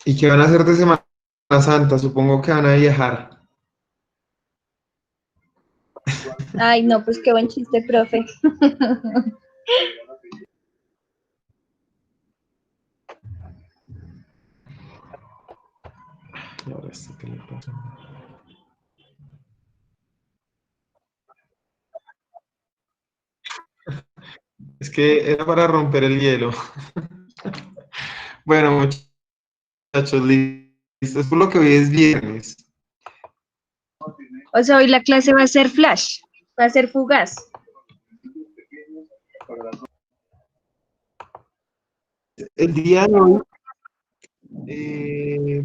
¿Y qué van a hacer de Semana Santa? Supongo que van a viajar. Ay, no, pues qué buen chiste, profe. ¿Y ahora esto qué le pasa? Es que era para romper el hielo. Bueno, muchachos, listo. Es por lo que hoy es viernes. O sea, hoy la clase va a ser flash, va a ser fugaz. El día de hoy,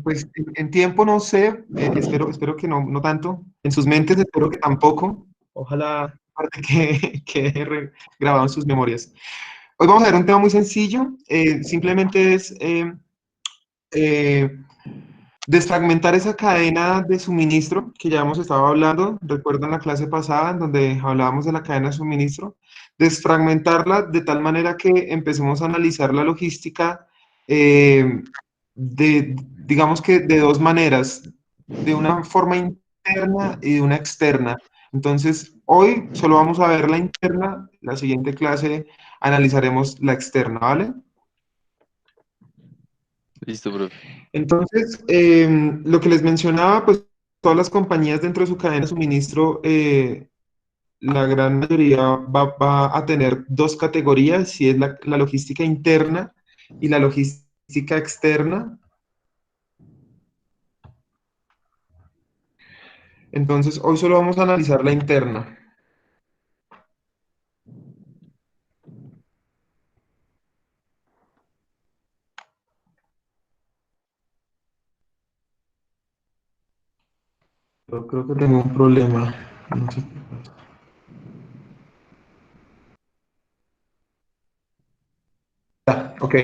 pues en tiempo no sé, espero que no, no tanto. En sus mentes espero que tampoco. Ojalá parte que quede grabado en sus memorias. Hoy vamos a ver un tema muy sencillo. Simplemente es eh, desfragmentar esa cadena de suministro que ya hemos estado hablando. Recuerdan la clase pasada en donde hablábamos de la cadena de suministro. Desfragmentarla de tal manera que empecemos a analizar la logística digamos que de dos maneras, de una forma interna y de una externa. Entonces, hoy solo vamos a ver la interna, la siguiente clase analizaremos la externa, ¿vale? Listo, profe. Entonces, lo que les mencionaba, pues todas las compañías dentro de su cadena de suministro, la gran mayoría va a tener dos categorías, y es la logística interna y la logística externa. Entonces, hoy solo vamos a analizar la interna. Yo creo que tengo un problema. No sé qué pasa. Ok,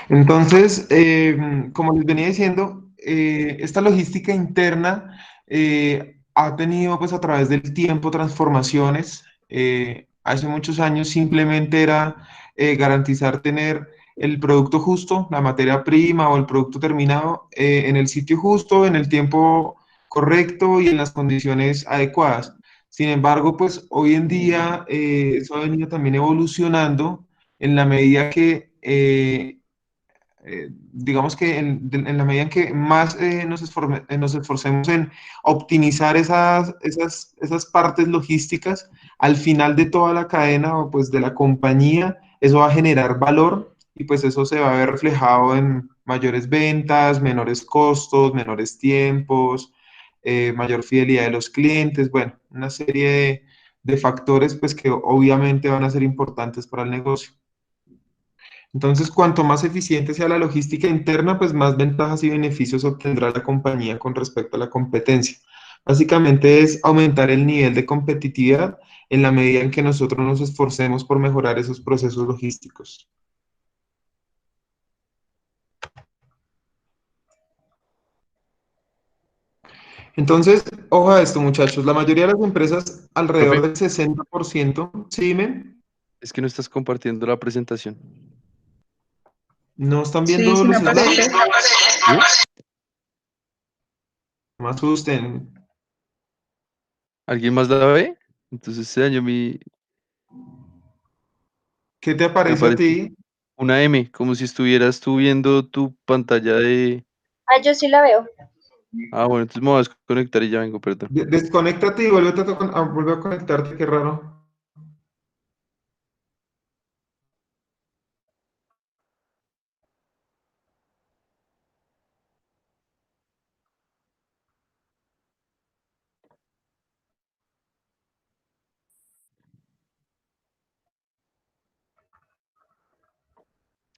entonces, como les venía diciendo, esta logística interna ha tenido pues a través del tiempo transformaciones. Hace muchos años simplemente era garantizar tener el producto justo, la materia prima o el producto terminado en el sitio justo, en el tiempo correcto y en las condiciones adecuadas. Sin embargo, pues hoy en día eso ha venido también evolucionando en la medida que, digamos que en la medida en que más nos esforcemos en optimizar esas partes logísticas, al final de toda la cadena o pues de la compañía, eso va a generar valor y pues eso se va a ver reflejado en mayores ventas, menores costos, menores tiempos, mayor fidelidad de los clientes, bueno, una serie de factores pues que obviamente van a ser importantes para el negocio. Entonces, cuanto más eficiente sea la logística interna, pues más ventajas y beneficios obtendrá la compañía con respecto a la competencia. Básicamente es aumentar el nivel de competitividad en la medida en que nosotros nos esforcemos por mejorar esos procesos logísticos. Entonces, ojo a esto, muchachos. La mayoría de las empresas, alrededor Profe, del 60%, ¿sí, dime? es que no estás compartiendo la presentación. ¿No están Sí, viendo sí me los aparece. slides? ¿Sí? No me asusten. ¿Alguien más la ve? Entonces se dañó ¿Qué te me aparece a aparece ti? una M, como si estuvieras tú viendo tu pantalla de... Ah, yo sí la veo. Ah, bueno, entonces me voy a desconectar y ya vengo, perdón. Desconéctate y vuelve a conectarte, qué raro.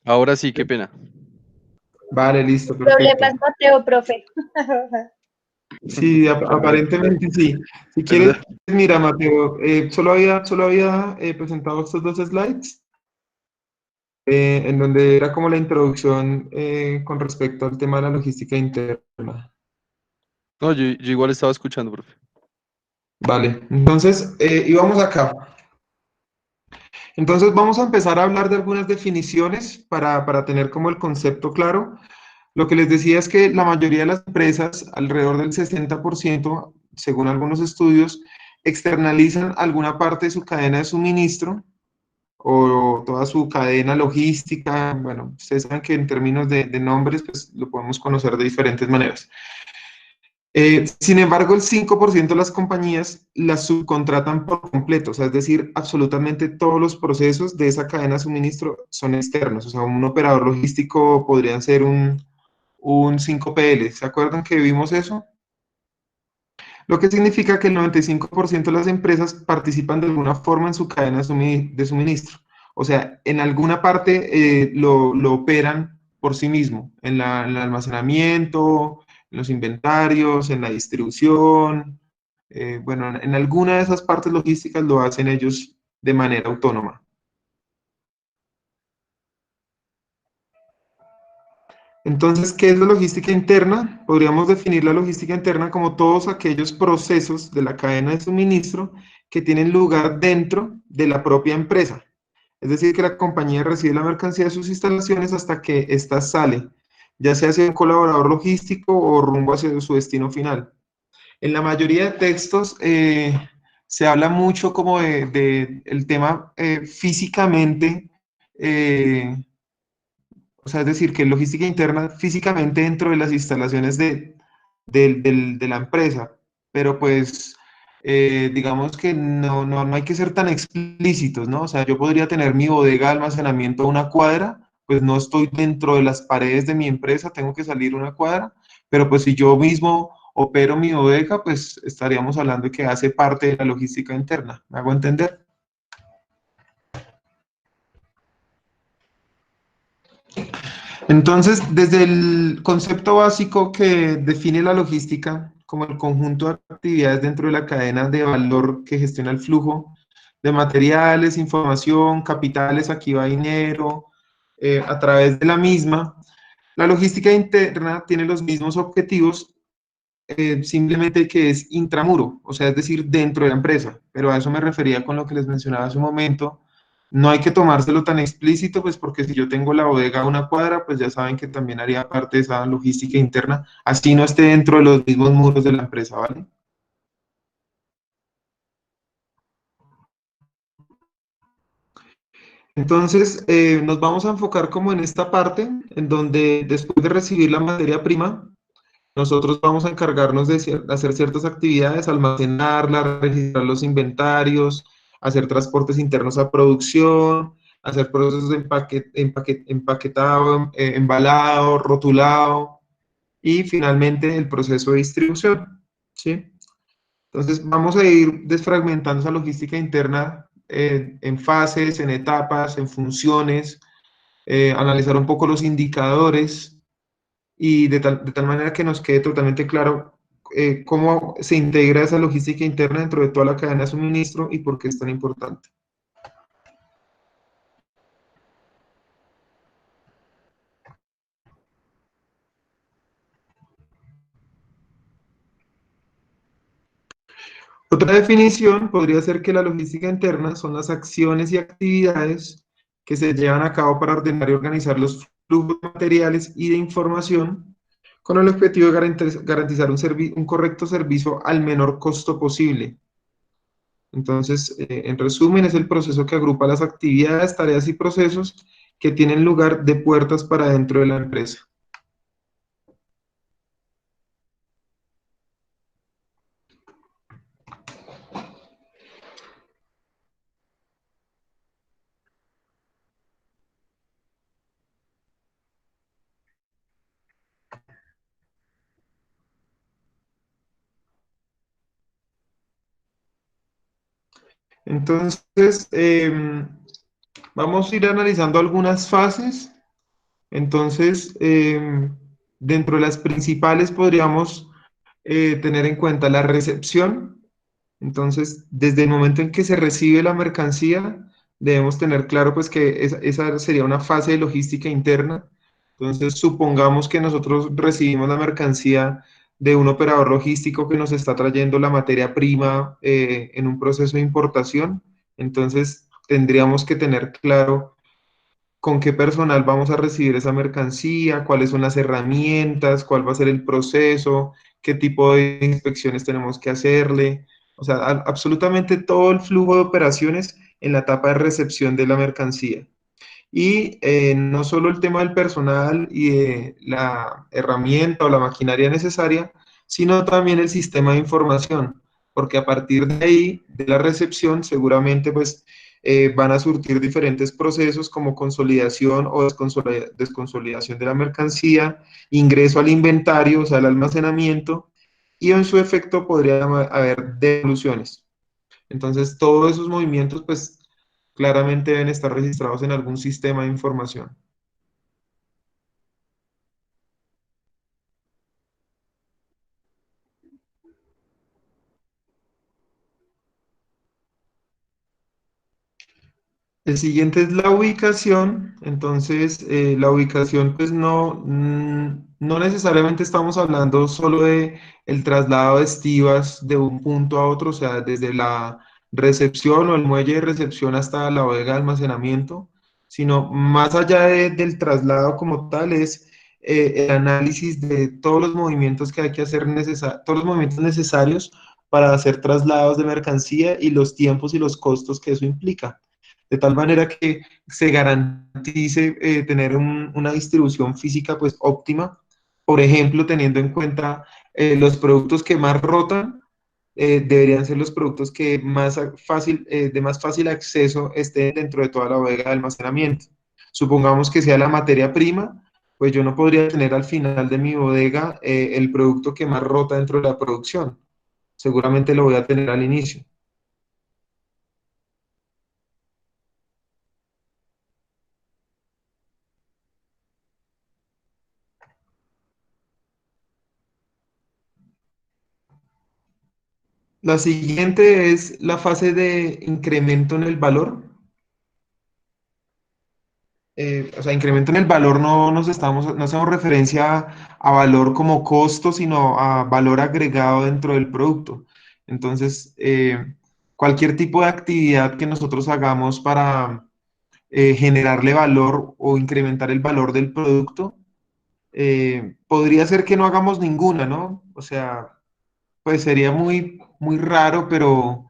Ahora sí, qué pena. Vale, listo, perfecto. Problemas, Mateo, profe. Sí, Perdón, aparentemente sí. Si quieres, perdón. mira, Mateo, solo había presentado estos dos slides, en donde era como la introducción con respecto al tema de la logística interna. No, yo igual estaba escuchando, profe. Vale, entonces, y vamos acá. Entonces, vamos a empezar a hablar de algunas definiciones para tener como el concepto claro. Lo que les decía es que la mayoría de las empresas, alrededor del 60%, según algunos estudios, externalizan alguna parte de su cadena de suministro o toda su cadena logística. Bueno, ustedes saben que en términos de nombres, pues lo podemos conocer de diferentes maneras. Sin embargo, el 5% de las compañías las subcontratan por completo, o sea, es decir, absolutamente todos los procesos de esa cadena de suministro son externos. O sea, un operador logístico podría ser un 5PL. ¿Se acuerdan que vimos eso? Lo que significa que el 95% de las empresas participan de alguna forma en su cadena de suministro. O sea, en alguna parte lo operan por sí mismo, en el almacenamiento, en los inventarios, en la distribución. Bueno, en alguna de esas partes logísticas lo hacen ellos de manera autónoma. Entonces, ¿qué es la logística interna? Podríamos definir la logística interna como todos aquellos procesos de la cadena de suministro que tienen lugar dentro de la propia empresa. Es decir, que la compañía recibe la mercancía de sus instalaciones hasta que ésta sale, ya sea hacia un colaborador logístico o rumbo hacia su destino final. En la mayoría de textos se habla mucho como de el tema físicamente, eh, o sea, es decir, que logística interna físicamente dentro de las instalaciones de la empresa, pero pues digamos que no hay que ser tan explícitos, ¿no? O sea, yo podría tener mi bodega de almacenamiento a una cuadra, pues no estoy dentro de las paredes de mi empresa, tengo que salir una cuadra, pero pues si yo mismo opero mi bodega, pues estaríamos hablando de que hace parte de la logística interna. ¿Me hago entender? Entonces, desde el concepto básico que define la logística como el conjunto de actividades dentro de la cadena de valor que gestiona el flujo de materiales, información, capitales, aquí va dinero, a través de la misma, la logística interna tiene los mismos objetivos, simplemente que es intramuro, o sea, es decir, dentro de la empresa, pero a eso me refería con lo que les mencionaba hace un momento. No hay que tomárselo tan explícito, pues porque si yo tengo la bodega a una cuadra, pues ya saben que también haría parte de esa logística interna, así no esté dentro de los mismos muros de la empresa, ¿vale? Entonces, nos vamos a enfocar como en esta parte, en donde después de recibir la materia prima, nosotros vamos a encargarnos de hacer ciertas actividades, almacenarla, registrar los inventarios, hacer transportes internos a producción, hacer procesos de empaquetado, embalado, rotulado y finalmente el proceso de distribución, ¿sí? Entonces vamos a ir desfragmentando esa logística interna en fases, en etapas, en funciones, analizar un poco los indicadores y de tal manera que nos quede totalmente claro cómo se integra esa logística interna dentro de toda la cadena de suministro y por qué es tan importante. Otra definición podría ser que la logística interna son las acciones y actividades que se llevan a cabo para ordenar y organizar los flujos materiales y de información con el objetivo de garantizar un correcto servicio al menor costo posible. Entonces, en resumen, es el proceso que agrupa las actividades, tareas y procesos que tienen lugar de puertas para dentro de la empresa. Entonces, vamos a ir analizando algunas fases. Entonces, dentro de las principales podríamos tener en cuenta la recepción. Entonces, desde el momento en que se recibe la mercancía, debemos tener claro pues que esa sería una fase de logística interna. Entonces, supongamos que nosotros recibimos la mercancía de un operador logístico que nos está trayendo la materia prima en un proceso de importación. Entonces, tendríamos que tener claro con qué personal vamos a recibir esa mercancía, cuáles son las herramientas, cuál va a ser el proceso, qué tipo de inspecciones tenemos que hacerle, o sea, absolutamente todo el flujo de operaciones en la etapa de recepción de la mercancía. Y no solo el tema del personal y de la herramienta o la maquinaria necesaria, sino también el sistema de información, porque a partir de ahí, de la recepción, seguramente pues van a surtir diferentes procesos como consolidación o desconsolidación de la mercancía, ingreso al inventario, o sea, el almacenamiento, y en su efecto podría haber devoluciones. Entonces, todos esos movimientos, pues, claramente deben estar registrados en algún sistema de información. El siguiente es la ubicación. Entonces, la ubicación, pues, no necesariamente estamos hablando solo de el traslado de estivas de un punto a otro, o sea, desde la recepción o el muelle de recepción hasta la bodega de almacenamiento, sino más allá del traslado como tal, es el análisis de todos los movimientos que hay que hacer, todos los movimientos necesarios para hacer traslados de mercancía y los tiempos y los costos que eso implica, de tal manera que se garantice tener una distribución física pues óptima, por ejemplo, teniendo en cuenta los productos que más rotan, deberían ser los productos que de más fácil acceso estén dentro de toda la bodega de almacenamiento. Supongamos que sea la materia prima, pues yo no podría tener al final de mi bodega el producto que más rota dentro de la producción. Seguramente lo voy a tener al inicio. La siguiente es la fase de incremento en el valor. O sea, incremento en el valor no hacemos referencia a valor como costo, sino a valor agregado dentro del producto. Entonces, cualquier tipo de actividad que nosotros hagamos para generarle valor o incrementar el valor del producto, podría ser que no hagamos ninguna, ¿no? O sea, pues sería muy raro, pero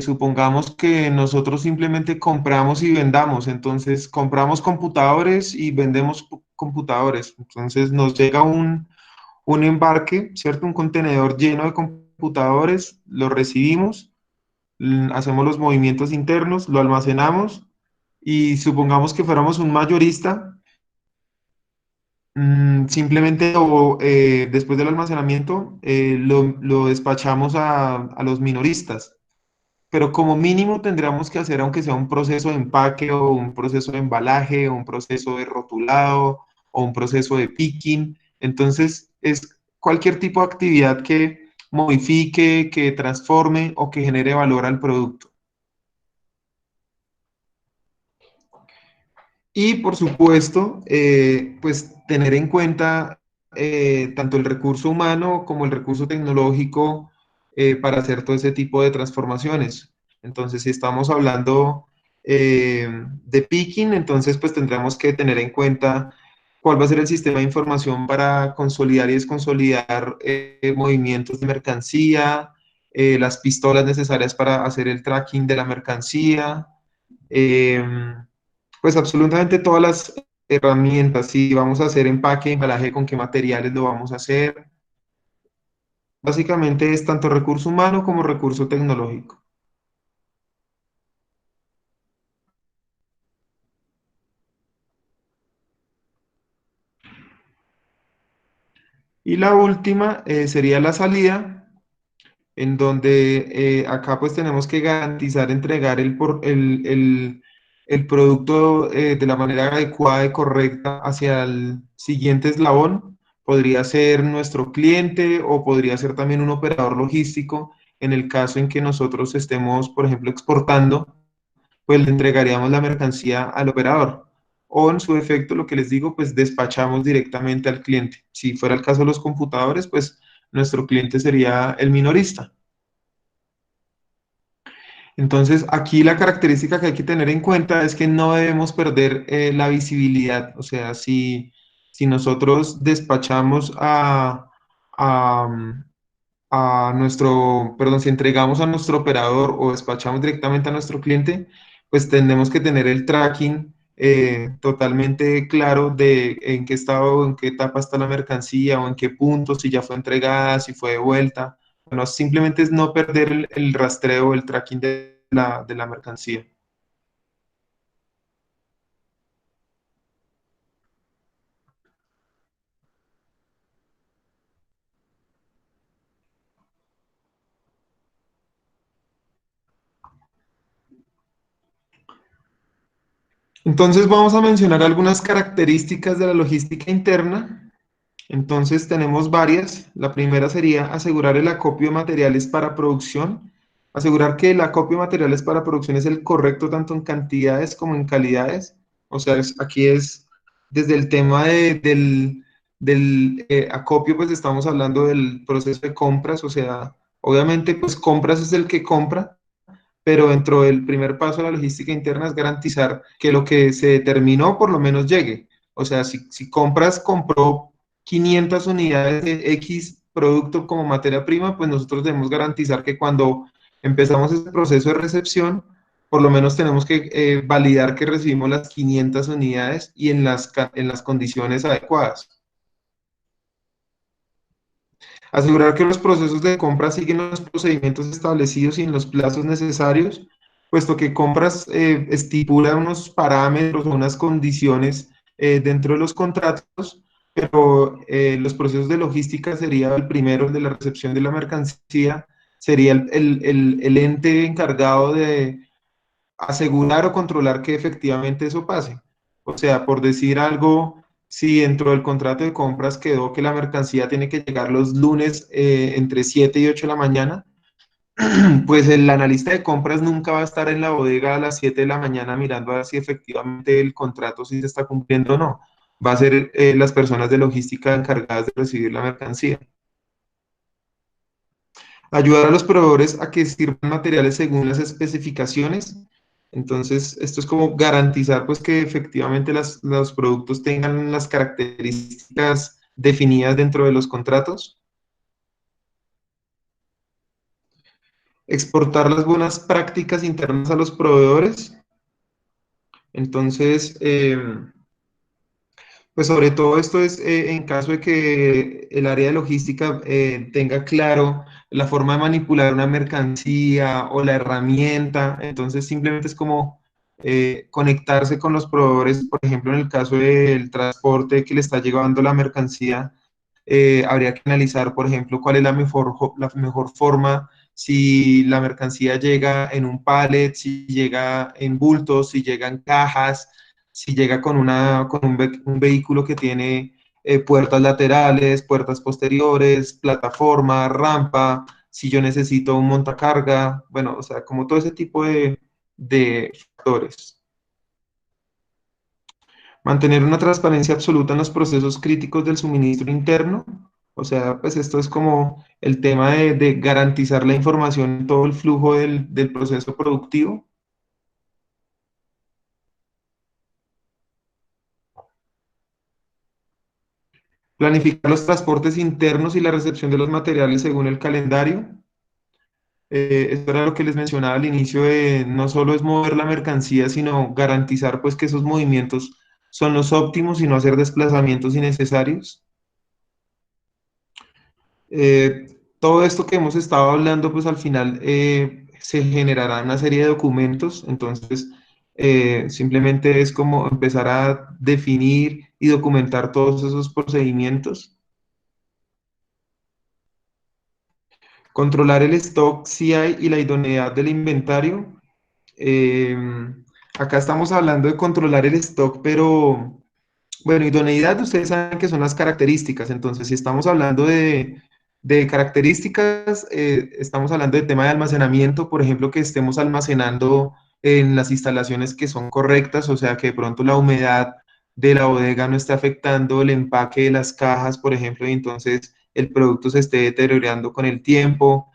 supongamos que nosotros simplemente compramos y vendamos. Entonces, compramos computadores y vendemos computadores. Entonces, nos llega un embarque, ¿cierto? Un contenedor lleno de computadores, lo recibimos, hacemos los movimientos internos, lo almacenamos y supongamos que fuéramos un mayorista. Simplemente después del almacenamiento lo despachamos a los minoristas, pero como mínimo tendríamos que hacer, aunque sea un proceso de empaque o un proceso de embalaje o un proceso de rotulado o un proceso de picking. Entonces, es cualquier tipo de actividad que modifique, que transforme o que genere valor al producto. Y por supuesto, pues tener en cuenta tanto el recurso humano como el recurso tecnológico para hacer todo ese tipo de transformaciones. Entonces, si estamos hablando de picking, entonces pues tendremos que tener en cuenta cuál va a ser el sistema de información para consolidar y desconsolidar movimientos de mercancía, las pistolas necesarias para hacer el tracking de la mercancía. Pues absolutamente todas las herramientas, si vamos a hacer empaque, embalaje, con qué materiales lo vamos a hacer. Básicamente es tanto recurso humano como recurso tecnológico. Y la última sería la salida, en donde acá pues tenemos que garantizar entregar el producto de la manera adecuada y correcta hacia el siguiente eslabón. Podría ser nuestro cliente o podría ser también un operador logístico. En el caso en que nosotros estemos, por ejemplo, exportando, pues le entregaríamos la mercancía al operador. O en su defecto, lo que les digo, pues despachamos directamente al cliente. Si fuera el caso de los computadores, pues nuestro cliente sería el minorista. Entonces, aquí la característica que hay que tener en cuenta es que no debemos perder la visibilidad. O sea, si nosotros despachamos a, a nuestro, perdón, si entregamos a nuestro operador o despachamos directamente a nuestro cliente, pues tenemos que tener el tracking totalmente claro de en qué estado, en qué etapa está la mercancía o en qué punto, si ya fue entregada, si fue devuelta. Bueno, simplemente es no perder el rastreo, el tracking de la mercancía. Entonces vamos a mencionar algunas características de la logística interna. Entonces tenemos varias. La primera sería asegurar el acopio de materiales para producción. Asegurar que el acopio de materiales para producción es el correcto tanto en cantidades como en calidades. O sea, aquí es desde el tema del acopio, pues estamos hablando del proceso de compras. O sea, obviamente, pues compras es el que compra, pero dentro del primer paso de la logística interna es garantizar que lo que se determinó por lo menos llegue. O sea, si compras compró 500 unidades de X producto como materia prima, pues nosotros debemos garantizar que cuando empezamos ese proceso de recepción, por lo menos tenemos que validar que recibimos las 500 unidades y en las condiciones adecuadas. Asegurar que los procesos de compra siguen los procedimientos establecidos y en los plazos necesarios, puesto que compras estipula unos parámetros o unas condiciones dentro de los contratos, pero los procesos de logística sería el primero, el de la recepción de la mercancía, sería el ente encargado de asegurar o controlar que efectivamente eso pase. O sea, por decir algo, si dentro del contrato de compras quedó que la mercancía tiene que llegar los lunes entre 7 y 8 de la mañana, pues el analista de compras nunca va a estar en la bodega a las 7 de la mañana mirando a ver si efectivamente el contrato sí se está cumpliendo o no. Va a ser las personas de logística encargadas de recibir la mercancía. Ayudar a los proveedores a que sirvan materiales según las especificaciones. Entonces, esto es como garantizar pues que efectivamente los productos tengan las características definidas dentro de los contratos. Exportar las buenas prácticas internas a los proveedores. Entonces, pues sobre todo esto es en caso de que el área de logística tenga claro la forma de manipular una mercancía o la herramienta, entonces simplemente es como conectarse con los proveedores, por ejemplo, en el caso del transporte que le está llevando la mercancía, habría que analizar, por ejemplo, cuál es la mejor forma, si la mercancía llega en un pallet, si llega en bultos, si llega en cajas, si llega con un vehículo que tiene puertas laterales, puertas posteriores, plataforma, rampa, si yo necesito un montacarga, bueno, o sea, como todo ese tipo de factores. Mantener una transparencia absoluta en los procesos críticos del suministro interno. O sea, pues esto es como el tema de garantizar la información en todo el flujo del proceso productivo. Planificar los transportes internos y la recepción de los materiales según el calendario. Esto era lo que les mencionaba al inicio de no solo es mover la mercancía, sino garantizar pues que esos movimientos son los óptimos y no hacer desplazamientos innecesarios. Todo esto que hemos estado hablando, pues al final se generará una serie de documentos, entonces simplemente es como empezar a definir y documentar todos esos procedimientos. Controlar el stock CI y la idoneidad del inventario. Eh, Acá estamos hablando de controlar el stock, pero bueno, idoneidad, ustedes saben que son las características, entonces si estamos hablando de características, estamos hablando de tema de almacenamiento, por ejemplo, que estemos almacenando en las instalaciones que son correctas, o sea, que de pronto la humedad de la bodega no esté afectando el empaque de las cajas, por ejemplo, y entonces el producto se esté deteriorando con el tiempo.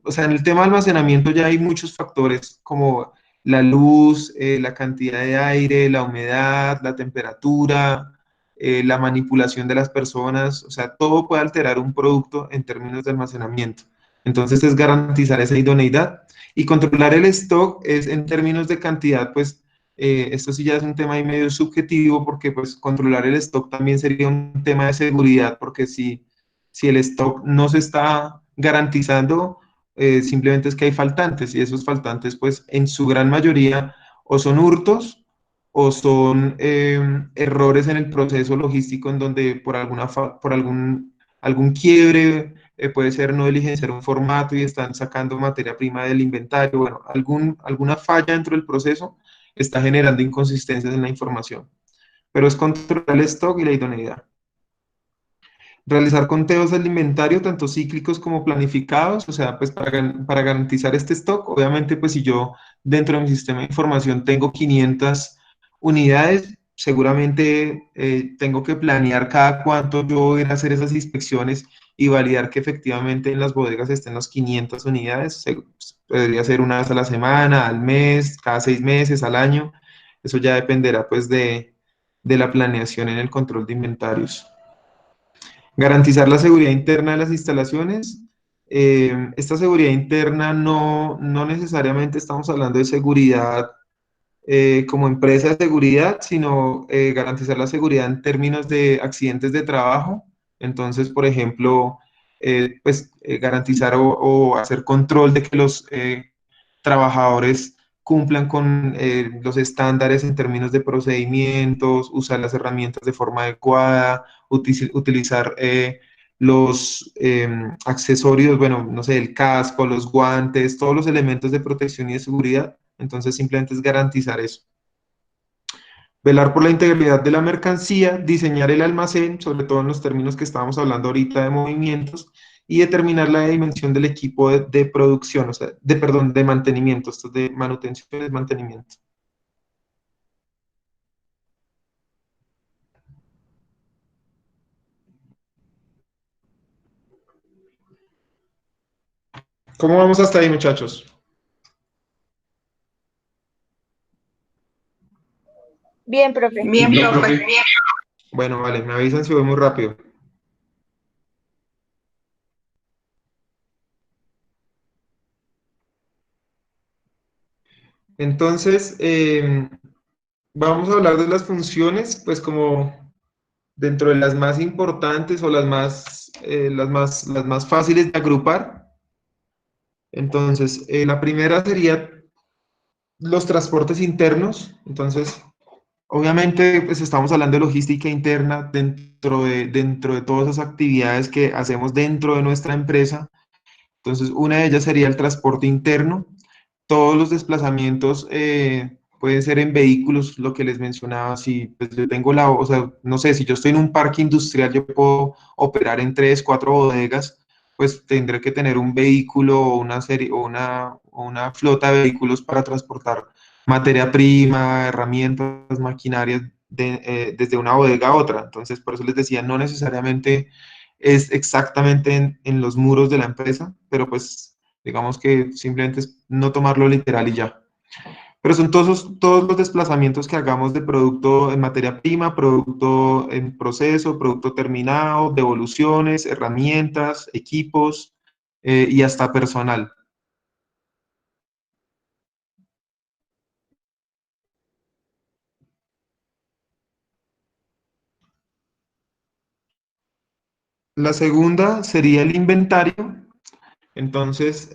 o sea, en el tema de almacenamiento ya hay muchos factores como la luz, la cantidad de aire, la humedad, la temperatura, la manipulación de las personas, o sea, todo puede alterar un producto en términos de almacenamiento. Entonces es garantizar esa idoneidad y controlar el stock es en términos de cantidad, pues esto sí ya es un tema ahí medio subjetivo porque pues controlar el stock también sería un tema de seguridad porque si el stock no se está garantizando, simplemente es que hay faltantes y esos faltantes pues en su gran mayoría o son hurtos o son errores en el proceso logístico en donde por, por algún quiebre puede ser no diligenciar un formato y están sacando materia prima del inventario, bueno, alguna falla dentro del proceso está generando inconsistencias en la información, pero es controlar el stock y la idoneidad. Realizar conteos del inventario, tanto cíclicos como planificados, o sea, pues para garantizar este stock, obviamente, pues si yo dentro de mi sistema de información tengo 500 unidades, seguramente tengo que planear cada cuánto yo voy a ir a hacer esas inspecciones y validar que efectivamente en las bodegas estén las 500 unidades. Podría ser una vez a la semana, al mes, cada 6 meses, al año. Eso ya dependerá pues de la planeación en el control de inventarios. Garantizar la seguridad interna de las instalaciones. Esta seguridad interna no necesariamente estamos hablando de seguridad como empresa de seguridad, sino garantizar la seguridad en términos de accidentes de trabajo. Entonces, por ejemplo, garantizar o hacer control de que los trabajadores cumplan con los estándares en términos de procedimientos, usar las herramientas de forma adecuada, utilizar los accesorios, bueno, no sé, el casco, los guantes, todos los elementos de protección y de seguridad. Entonces, simplemente es garantizar eso. Velar por la integridad de la mercancía, diseñar el almacén, sobre todo en los términos que estábamos hablando ahorita de movimientos, y determinar la dimensión del equipo de producción, o sea, perdón, de mantenimiento, esto es de manutención y mantenimiento. ¿Cómo vamos hasta ahí, muchachos? Bien, profe. Bien, profe. Bueno, vale, me avisan si voy muy rápido. Entonces, vamos a hablar de las funciones, pues como dentro de las más importantes o las más fáciles de agrupar. Entonces, la primera sería los transportes internos. Entonces, obviamente, pues estamos hablando de logística interna dentro de todas esas actividades que hacemos dentro de nuestra empresa. Entonces, una de ellas sería el transporte interno. Todos los desplazamientos pueden ser en vehículos, lo que les mencionaba. Si pues, yo tengo o sea, no sé, si yo estoy en un parque industrial, yo puedo operar en 3, 4 bodegas, pues tendré que tener un vehículo o una serie o una flota de vehículos para transportar materia prima, herramientas, maquinarias desde una bodega a otra. Entonces, por eso les decía, no necesariamente es exactamente en los muros de la empresa, pero pues digamos que simplemente es no tomarlo literal y ya. Pero son todos los desplazamientos que hagamos de producto en materia prima, producto en proceso, producto terminado, devoluciones, herramientas, equipos y hasta personal. La segunda sería el inventario. Entonces,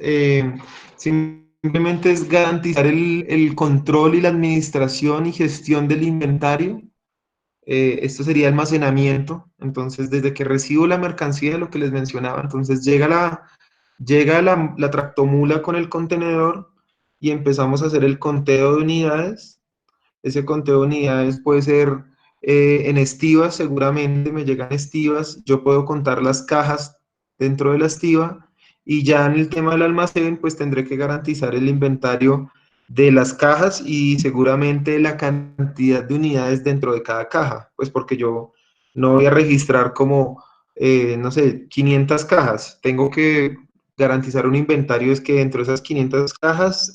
simplemente es garantizar el control y la administración y gestión del inventario. Esto sería almacenamiento. Entonces, desde que recibo la mercancía, lo que les mencionaba, entonces llega la tractomula con el contenedor y empezamos a hacer el conteo de unidades. Ese conteo de unidades puede ser en estivas, seguramente me llegan estivas, yo puedo contar las cajas dentro de la estiva y ya en el tema del almacén, pues tendré que garantizar el inventario de las cajas y seguramente la cantidad de unidades dentro de cada caja, pues porque yo no voy a registrar como, no sé, 500 cajas, tengo que garantizar un inventario es que dentro de esas 500 cajas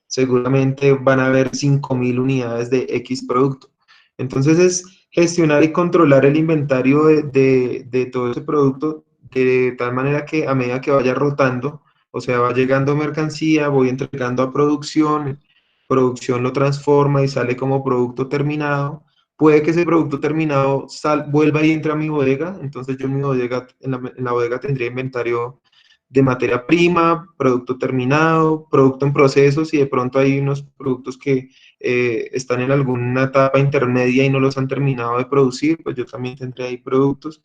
seguramente van a haber 5.000 unidades de X producto. Entonces es gestionar y controlar el inventario de todo ese producto de tal manera que a medida que vaya rotando, o sea, va llegando mercancía, voy entregando a producción, producción lo transforma y sale como producto terminado. Puede que ese producto terminado vuelva y entre a mi bodega, entonces yo en mi bodega, en la bodega tendría inventario de materia prima, producto terminado, producto en procesos y de pronto hay unos productos que están en alguna etapa intermedia y no los han terminado de producir, pues yo también tendré ahí productos.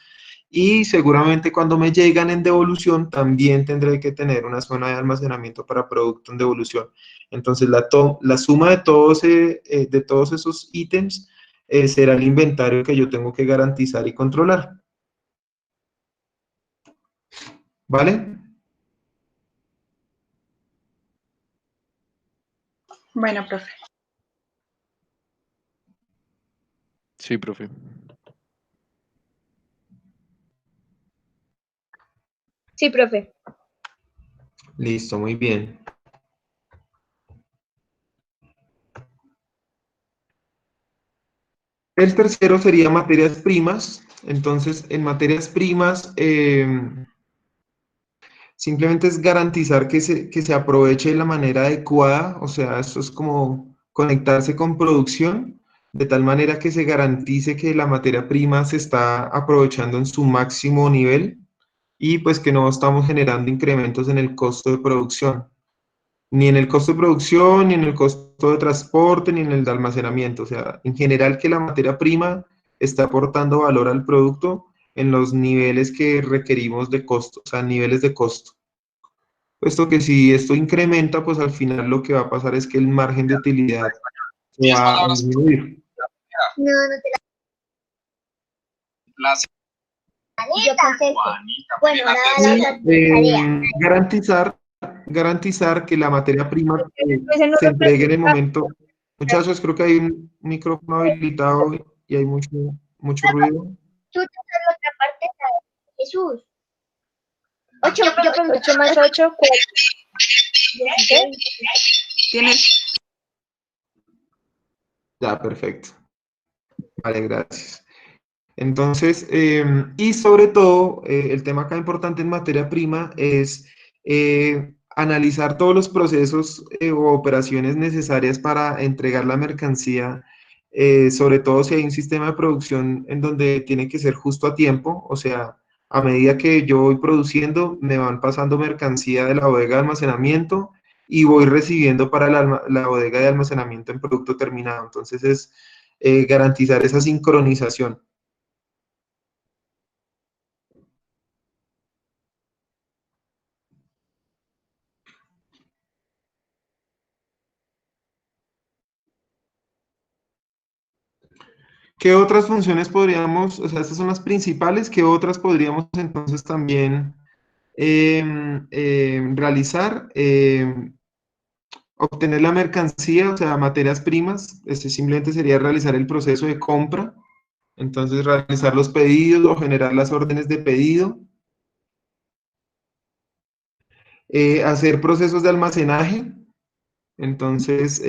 Y seguramente cuando me llegan en devolución, también tendré que tener una zona de almacenamiento para producto en devolución. Entonces, la suma de todos esos ítems será el inventario que yo tengo que garantizar y controlar. ¿Vale? Bueno, profe. Sí, profe. Sí, profe. Listo, muy bien. El tercero sería materias primas. Entonces, en materias primas, simplemente es garantizar que se aproveche de la manera adecuada, o sea, esto es como conectarse con producción, de tal manera que se garantice que la materia prima se está aprovechando en su máximo nivel y pues que no estamos generando incrementos en el costo de producción, ni en el costo de producción, ni en el costo de transporte, ni en el de almacenamiento, o sea, en general que la materia prima está aportando valor al producto en los niveles que requerimos de costo, o sea, niveles de costo. Puesto que si esto incrementa, pues al final lo que va a pasar es que el margen de utilidad se va a disminuir. No, no te la... Yo contesto. Bueno, nada, Garantizar que la materia prima se entregue en el momento. Muchachos, creo que hay un micrófono habilitado y hay mucho ruido. Tú te das la otra parte, Jesús. 8, yo pregunto. 8 más 8, 4. Tienes. Ya, perfecto. Vale, gracias. Entonces, y sobre todo, el tema acá importante en materia prima es analizar todos los procesos o operaciones necesarias para entregar la mercancía, sobre todo si hay un sistema de producción en donde tiene que ser justo a tiempo, o sea, a medida que yo voy produciendo, me van pasando mercancía de la bodega de almacenamiento y voy recibiendo para la bodega de almacenamiento en producto terminado. Entonces, es garantizar esa sincronización. ¿Qué otras funciones podríamos, o sea, estas son las principales, qué otras podríamos entonces también realizar? Obtener la mercancía, o sea, materias primas, este simplemente sería realizar el proceso de compra, entonces realizar los pedidos o generar las órdenes de pedido, hacer procesos de almacenaje, entonces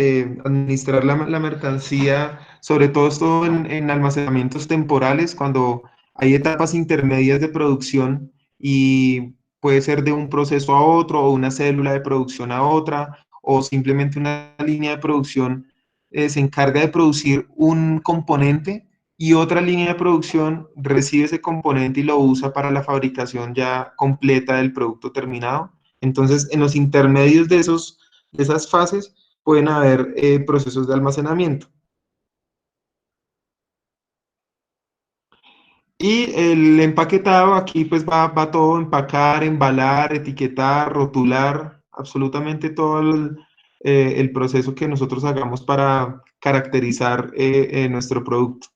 administrar la mercancía, sobre todo esto en almacenamientos temporales, cuando hay etapas intermedias de producción y puede ser de un proceso a otro o una célula de producción a otra o simplemente una línea de producción se encarga de producir un componente y otra línea de producción recibe ese componente y lo usa para la fabricación ya completa del producto terminado. Entonces, en los intermedios de esas fases pueden haber procesos de almacenamiento. Y el empaquetado, aquí pues va todo, empacar, embalar, etiquetar, rotular, absolutamente todo el proceso que nosotros hagamos para caracterizar nuestro producto.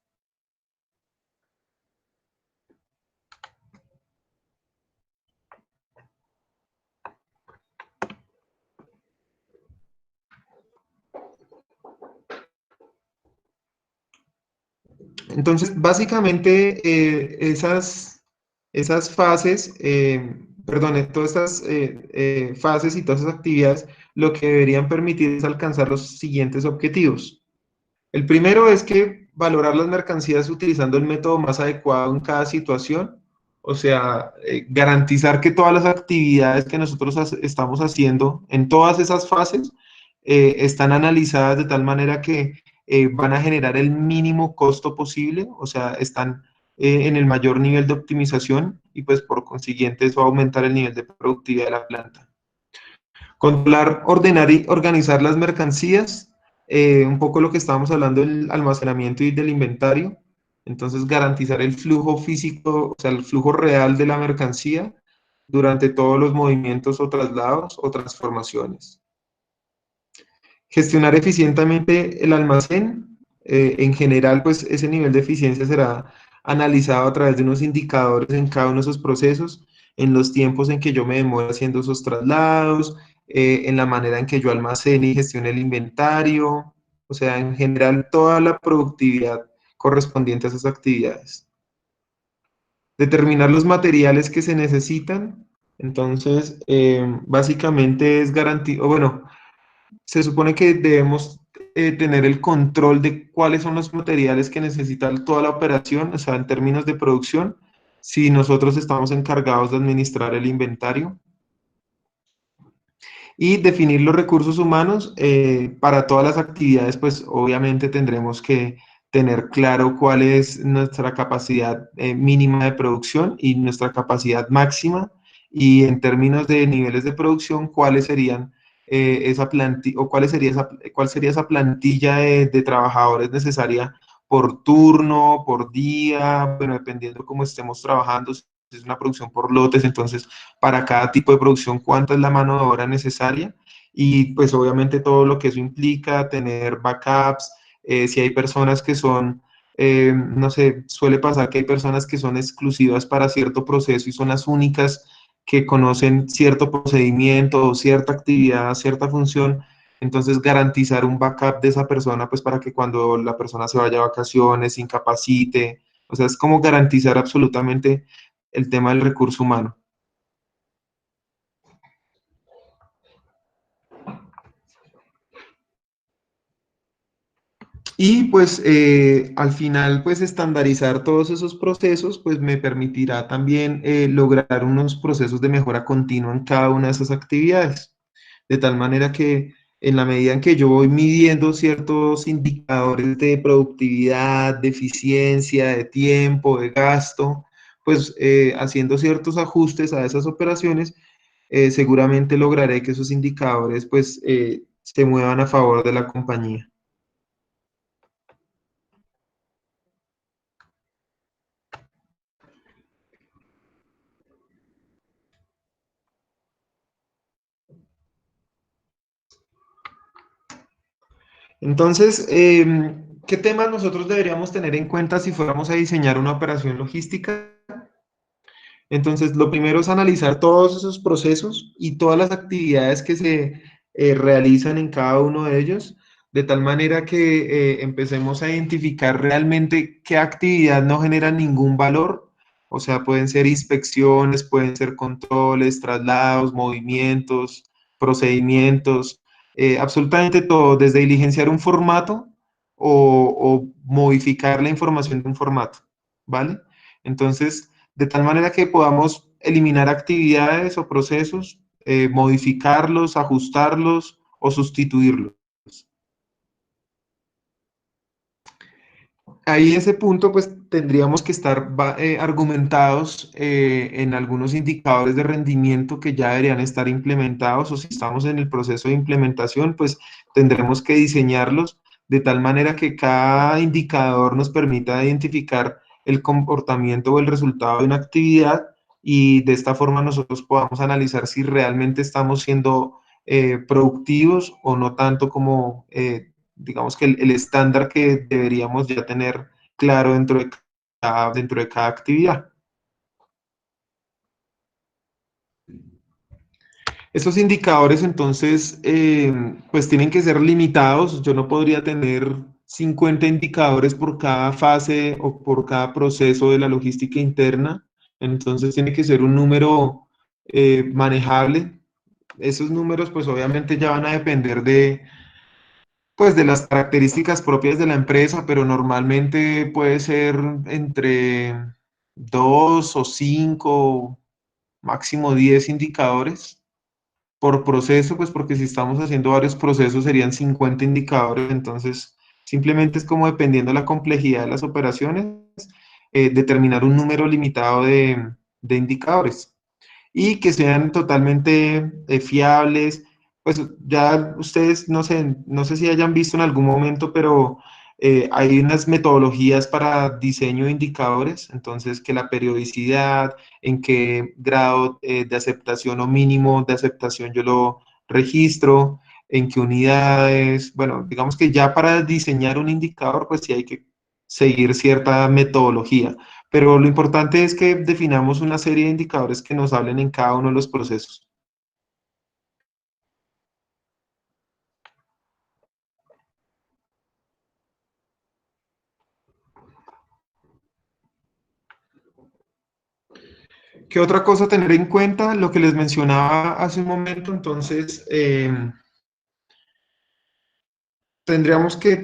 Entonces, básicamente, esas fases perdone, todas estas fases y todas esas actividades, lo que deberían permitir es alcanzar los siguientes objetivos. El primero es que valorar las mercancías utilizando el método más adecuado en cada situación, o sea, garantizar que todas las actividades que nosotros estamos haciendo en todas esas fases están analizadas de tal manera que van a generar el mínimo costo posible, o sea, están en el mayor nivel de optimización y pues por consiguiente eso va a aumentar el nivel de productividad de la planta. Controlar, ordenar y organizar las mercancías, un poco lo que estábamos hablando del almacenamiento y del inventario. Entonces, garantizar el flujo físico, o sea, el flujo real de la mercancía durante todos los movimientos o traslados o transformaciones. Gestionar eficientemente el almacén. En general, pues ese nivel de eficiencia será analizado a través de unos indicadores en cada uno de esos procesos, en los tiempos en que yo me demoro haciendo esos traslados, en la manera en que yo almacene y gestione el inventario, o sea, en general toda la productividad correspondiente a esas actividades. Determinar los materiales que se necesitan, entonces, básicamente es garantía, bueno, se supone que debemos tener el control de cuáles son los materiales que necesita toda la operación, o sea, en términos de producción, si nosotros estamos encargados de administrar el inventario. Y definir los recursos humanos para todas las actividades, pues obviamente tendremos que tener claro cuál es nuestra capacidad mínima de producción y nuestra capacidad máxima, y en términos de niveles de producción, cuáles serían esa plantilla, o cuál sería esa plantilla de trabajadores necesaria por turno, por día, bueno, dependiendo cómo estemos trabajando, si es una producción por lotes, entonces para cada tipo de producción cuánta es la mano de obra necesaria, y pues obviamente todo lo que eso implica, tener backups, si hay personas que son, no sé, suele pasar que hay personas que son exclusivas para cierto proceso y son las únicas que conocen cierto procedimiento o cierta actividad, cierta función, entonces garantizar un backup de esa persona, pues para que cuando la persona se vaya a vacaciones, se incapacite, o sea, es como garantizar absolutamente el tema del recurso humano. Y pues al final, pues estandarizar todos esos procesos, pues me permitirá también lograr unos procesos de mejora continua en cada una de esas actividades. De tal manera que en la medida en que yo voy midiendo ciertos indicadores de productividad, de eficiencia, de tiempo, de gasto, pues haciendo ciertos ajustes a esas operaciones, seguramente lograré que esos indicadores pues se muevan a favor de la compañía. Entonces, ¿qué temas nosotros deberíamos tener en cuenta si fuéramos a diseñar una operación logística? Entonces, lo primero es analizar todos esos procesos y todas las actividades que se realizan en cada uno de ellos, de tal manera que empecemos a identificar realmente qué actividad no genera ningún valor. O sea, pueden ser inspecciones, pueden ser controles, traslados, movimientos, procedimientos, absolutamente todo, desde diligenciar un formato o modificar la información de un formato, ¿vale? Entonces, de tal manera que podamos eliminar actividades o procesos, modificarlos, ajustarlos o sustituirlos. Ahí ese punto, pues tendríamos que estar argumentados en algunos indicadores de rendimiento que ya deberían estar implementados, o si estamos en el proceso de implementación, pues tendremos que diseñarlos de tal manera que cada indicador nos permita identificar el comportamiento o el resultado de una actividad, y de esta forma nosotros podamos analizar si realmente estamos siendo productivos o no tanto como digamos que el estándar que deberíamos ya tener claro dentro de cada actividad. Estos indicadores, entonces, pues tienen que ser limitados. Yo no podría tener 50 indicadores por cada fase o por cada proceso de la logística interna. Entonces, tiene que ser un número manejable. Esos números pues obviamente ya van a depender de, pues, de las características propias de la empresa, pero normalmente puede ser entre 2 o 5, máximo 10 indicadores por proceso, pues porque si estamos haciendo varios procesos serían 50 indicadores, entonces simplemente es como dependiendo de la complejidad de las operaciones, determinar un número limitado de indicadores y que sean totalmente fiables. Pues ya ustedes, no sé si hayan visto en algún momento, pero hay unas metodologías para diseño de indicadores, entonces que la periodicidad, en qué grado de aceptación o mínimo de aceptación yo lo registro, en qué unidades, bueno, digamos que ya para diseñar un indicador, pues sí hay que seguir cierta metodología. Pero lo importante es que definamos una serie de indicadores que nos hablen en cada uno de los procesos. ¿Qué otra cosa tener en cuenta? Lo que les mencionaba hace un momento, entonces, tendríamos que,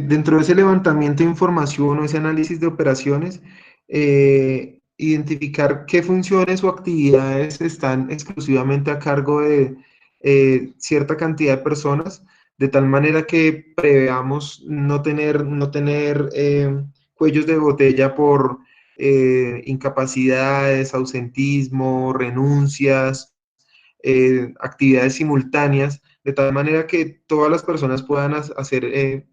dentro de ese levantamiento de información o ese análisis de operaciones, identificar qué funciones o actividades están exclusivamente a cargo de cierta cantidad de personas, de tal manera que preveamos no tener cuellos de botella por incapacidades, ausentismo, renuncias, actividades simultáneas, de tal manera que todas las personas puedan hacer,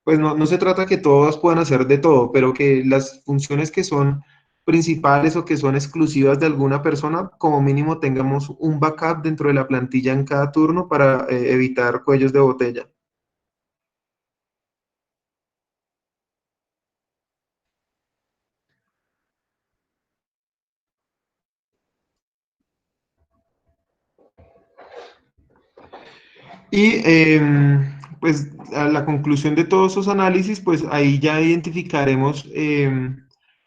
pues no se trata que todas puedan hacer de todo, pero que las funciones que son principales o que son exclusivas de alguna persona, como mínimo tengamos un backup dentro de la plantilla en cada turno para evitar cuellos de botella. Y pues a la conclusión de todos esos análisis, pues ahí ya identificaremos,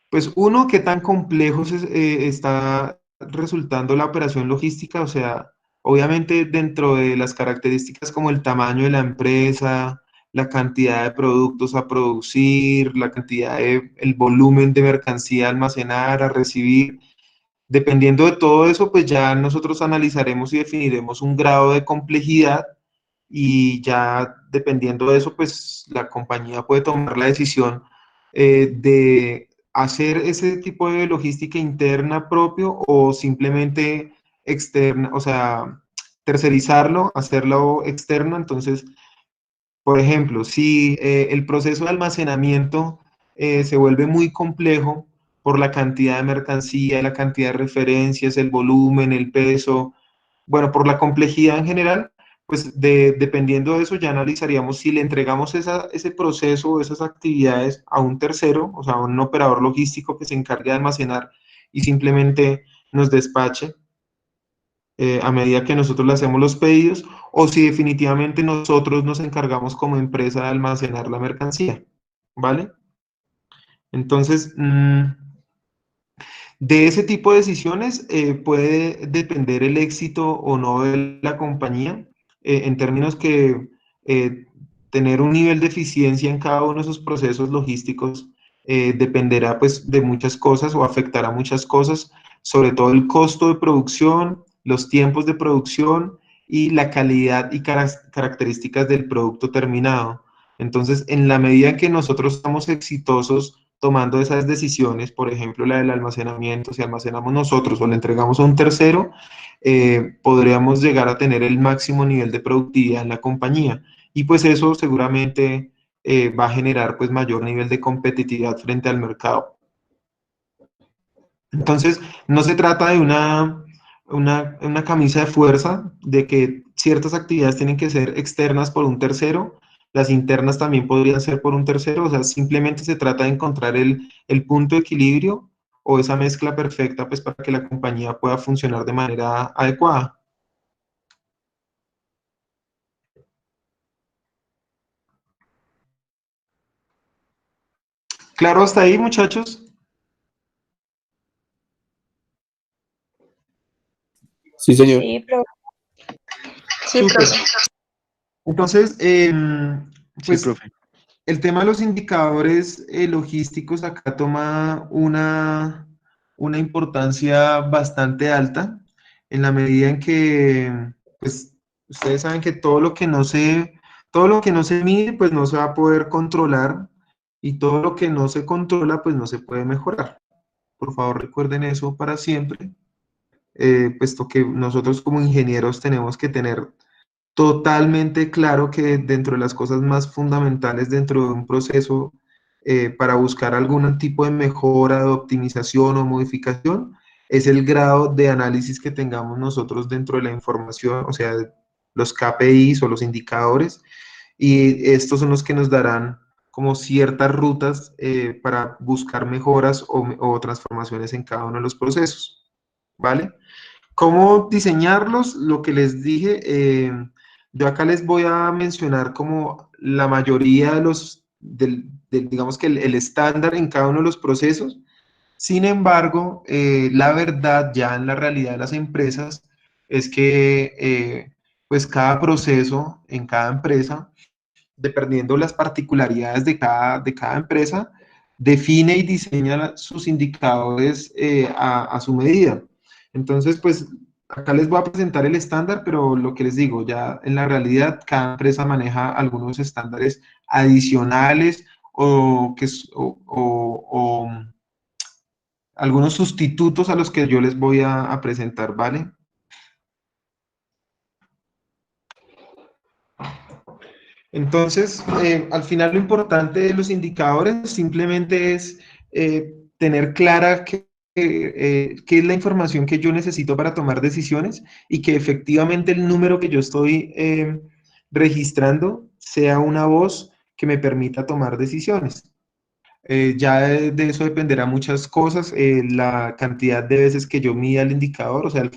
pues uno, qué tan complejo está resultando la operación logística, o sea, obviamente dentro de las características como el tamaño de la empresa, la cantidad de productos a producir, la cantidad de, el volumen de mercancía a almacenar, a recibir. Dependiendo de todo eso, pues ya nosotros analizaremos y definiremos un grado de complejidad y ya dependiendo de eso, pues la compañía puede tomar la decisión de hacer ese tipo de logística interna propio o simplemente externa, o sea, tercerizarlo, hacerlo externo. Entonces, por ejemplo, si el proceso de almacenamiento se vuelve muy complejo por la cantidad de mercancía, la cantidad de referencias, el volumen, el peso, bueno, por la complejidad en general, pues dependiendo de eso ya analizaríamos si le entregamos ese proceso o esas actividades a un tercero, o sea, a un operador logístico que se encargue de almacenar y simplemente nos despache a medida que nosotros le hacemos los pedidos, o si definitivamente nosotros nos encargamos como empresa de almacenar la mercancía, ¿vale? Entonces, de ese tipo de decisiones puede depender el éxito o no de la compañía, en términos que tener un nivel de eficiencia en cada uno de esos procesos logísticos dependerá pues de muchas cosas o afectará muchas cosas, sobre todo el costo de producción, los tiempos de producción y la calidad y características del producto terminado. Entonces, en la medida en que nosotros estamos exitosos tomando esas decisiones, por ejemplo, la del almacenamiento, si almacenamos nosotros o le entregamos a un tercero, podríamos llegar a tener el máximo nivel de productividad en la compañía. Y pues eso seguramente va a generar pues mayor nivel de competitividad frente al mercado. Entonces, no se trata de una camisa de fuerza, de que ciertas actividades tienen que ser externas por un tercero, las internas también podrían ser por un tercero, o sea, simplemente se trata de encontrar el punto de equilibrio o esa mezcla perfecta, pues para que la compañía pueda funcionar de manera adecuada. Claro, hasta ahí, muchachos. Sí, señor. Sí, profe. Sí, Súper. profe. Entonces, Sí, pues profe. el tema de los indicadores logísticos acá toma una importancia bastante alta en la medida en que, pues, ustedes saben que todo lo que no se mide, pues no se va a poder controlar y todo lo que no se controla, pues no se puede mejorar. Por favor, recuerden eso para siempre, puesto que nosotros como ingenieros tenemos que tener totalmente claro que dentro de las cosas más fundamentales dentro de un proceso para buscar algún tipo de mejora, de optimización o modificación, es el grado de análisis que tengamos nosotros dentro de la información, o sea, los KPIs o los indicadores, y estos son los que nos darán como ciertas rutas para buscar mejoras o transformaciones en cada uno de los procesos, ¿vale? ¿Cómo diseñarlos? Lo que les dije, yo acá les voy a mencionar como la mayoría de digamos que el estándar en cada uno de los procesos. Sin embargo, la verdad ya en la realidad de las empresas es que pues cada proceso en cada empresa, dependiendo las particularidades de cada empresa, define y diseña sus indicadores a su medida. Entonces, pues acá les voy a presentar el estándar, pero lo que les digo, ya en la realidad cada empresa maneja algunos estándares adicionales o algunos sustitutos a los que yo les voy a presentar, ¿vale? Entonces, al final lo importante de los indicadores simplemente es tener clara qué es la información que yo necesito para tomar decisiones y que efectivamente el número que yo estoy registrando sea una voz que me permita tomar decisiones. Ya de eso dependerá muchas cosas, la cantidad de veces que yo mida el indicador, o sea,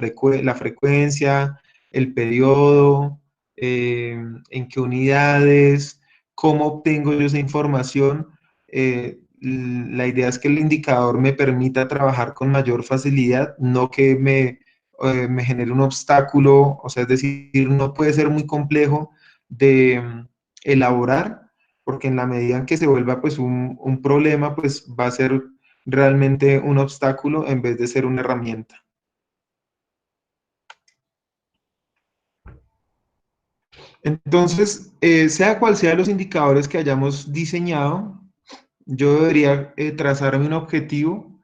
la frecuencia, el periodo, en qué unidades, cómo obtengo yo esa información. La idea es que el indicador me permita trabajar con mayor facilidad, no que me genere un obstáculo, o sea, es decir, no puede ser muy complejo de elaborar porque en la medida en que se vuelva pues un problema, pues va a ser realmente un obstáculo en vez de ser una herramienta. Entonces, sea cual sea los indicadores que hayamos diseñado, yo debería trazarme un objetivo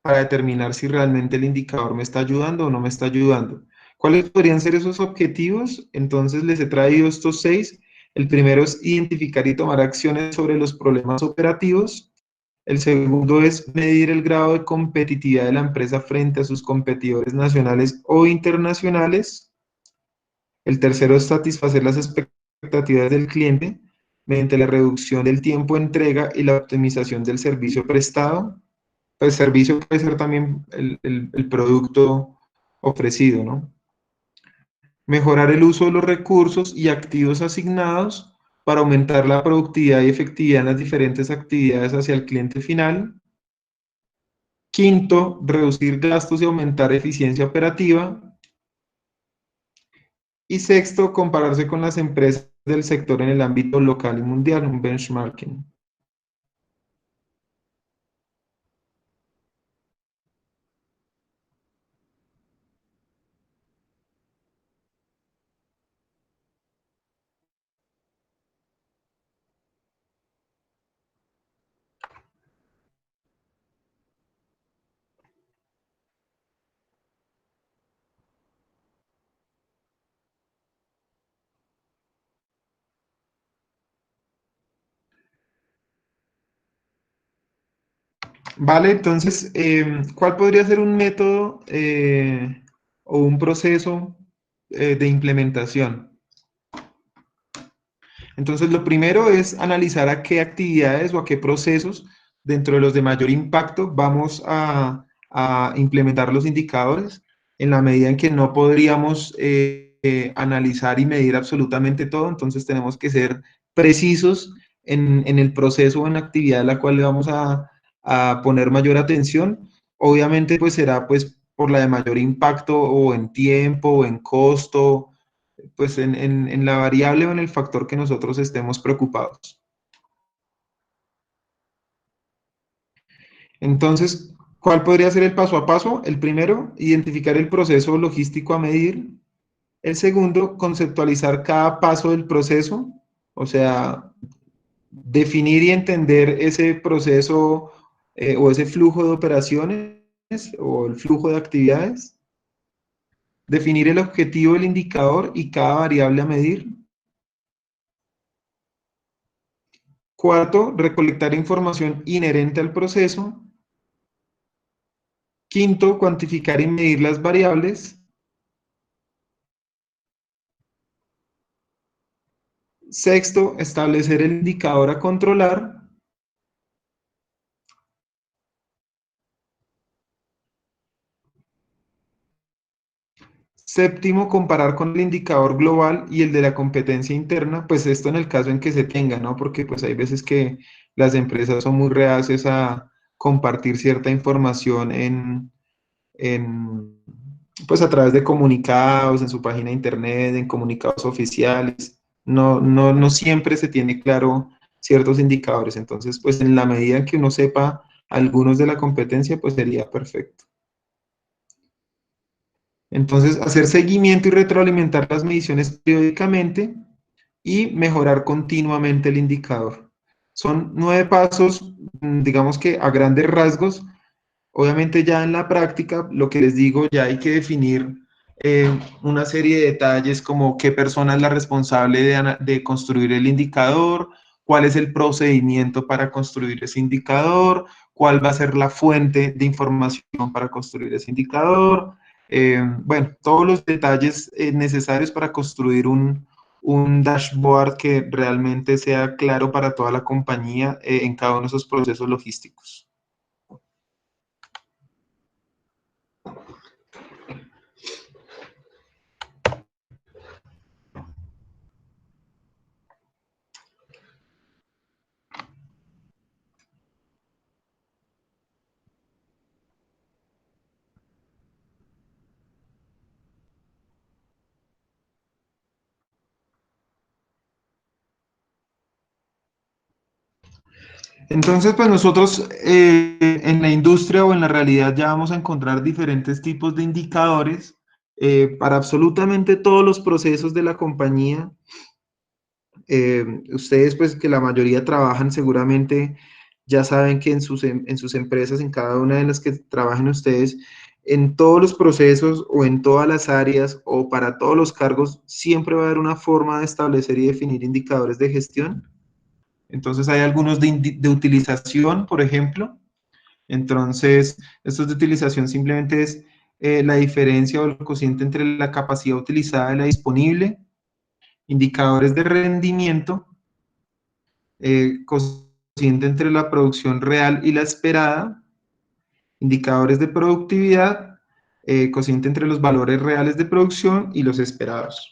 para determinar si realmente el indicador me está ayudando o no me está ayudando. ¿Cuáles podrían ser esos objetivos? Entonces, les he traído estos 6. El primero es identificar y tomar acciones sobre los problemas operativos. El segundo es medir el grado de competitividad de la empresa frente a sus competidores nacionales o internacionales. El tercero es satisfacer las expectativas del cliente mediante la reducción del tiempo de entrega y la optimización del servicio prestado. El servicio puede ser también el producto ofrecido, ¿no? Mejorar el uso de los recursos y activos asignados para aumentar la productividad y efectividad en las diferentes actividades hacia el cliente final. Quinto, reducir gastos y aumentar eficiencia operativa. Y sexto, compararse con las empresas del sector en el ámbito local y mundial, un benchmarking. Vale, entonces, ¿cuál podría ser un método o un proceso de implementación? Entonces, lo primero es analizar a qué actividades o a qué procesos dentro de los de mayor impacto vamos a implementar los indicadores en la medida en que no podríamos analizar y medir absolutamente todo, entonces tenemos que ser precisos en el proceso o en la actividad a la cual le vamos a poner mayor atención. Obviamente, pues será pues por la de mayor impacto o en tiempo o en costo, pues en la variable o en el factor que nosotros estemos preocupados. Entonces, ¿cuál podría ser el paso a paso? El primero, identificar el proceso logístico a medir. El segundo, conceptualizar cada paso del proceso, o sea, definir y entender ese proceso o ese flujo de operaciones o el flujo de actividades. Definir el objetivo del indicador y cada variable a medir. Cuarto, recolectar información inherente al proceso. Quinto, cuantificar y medir las variables. Sexto, establecer el indicador a controlar. Séptimo, comparar con el indicador global y el de la competencia interna, pues esto en el caso en que se tenga, ¿no? Porque pues hay veces que las empresas son muy reacias a compartir cierta información en, pues a través de comunicados, en su página de internet, en comunicados oficiales. No siempre se tiene claro ciertos indicadores. Entonces, pues en la medida en que uno sepa algunos de la competencia, pues sería perfecto. Entonces, hacer seguimiento y retroalimentar las mediciones periódicamente y mejorar continuamente el indicador. Son 9 pasos, digamos que a grandes rasgos. Obviamente ya en la práctica, lo que les digo, ya hay que definir una serie de detalles como qué persona es la responsable de construir el indicador, cuál es el procedimiento para construir ese indicador, cuál va a ser la fuente de información para construir ese indicador. Bueno, todos los detalles necesarios para construir un dashboard que realmente sea claro para toda la compañía en cada uno de esos procesos logísticos. Entonces, pues nosotros en la industria o en la realidad ya vamos a encontrar diferentes tipos de indicadores para absolutamente todos los procesos de la compañía. Ustedes, pues que la mayoría trabajan seguramente, ya saben que en sus empresas, en cada una de las que trabajen ustedes, en todos los procesos o en todas las áreas o para todos los cargos, siempre va a haber una forma de establecer y definir indicadores de gestión. Entonces hay algunos de utilización, por ejemplo. Entonces, estos de utilización simplemente es la diferencia o el cociente entre la capacidad utilizada y la disponible. Indicadores de rendimiento, cociente entre la producción real y la esperada. Indicadores de productividad, cociente entre los valores reales de producción y los esperados.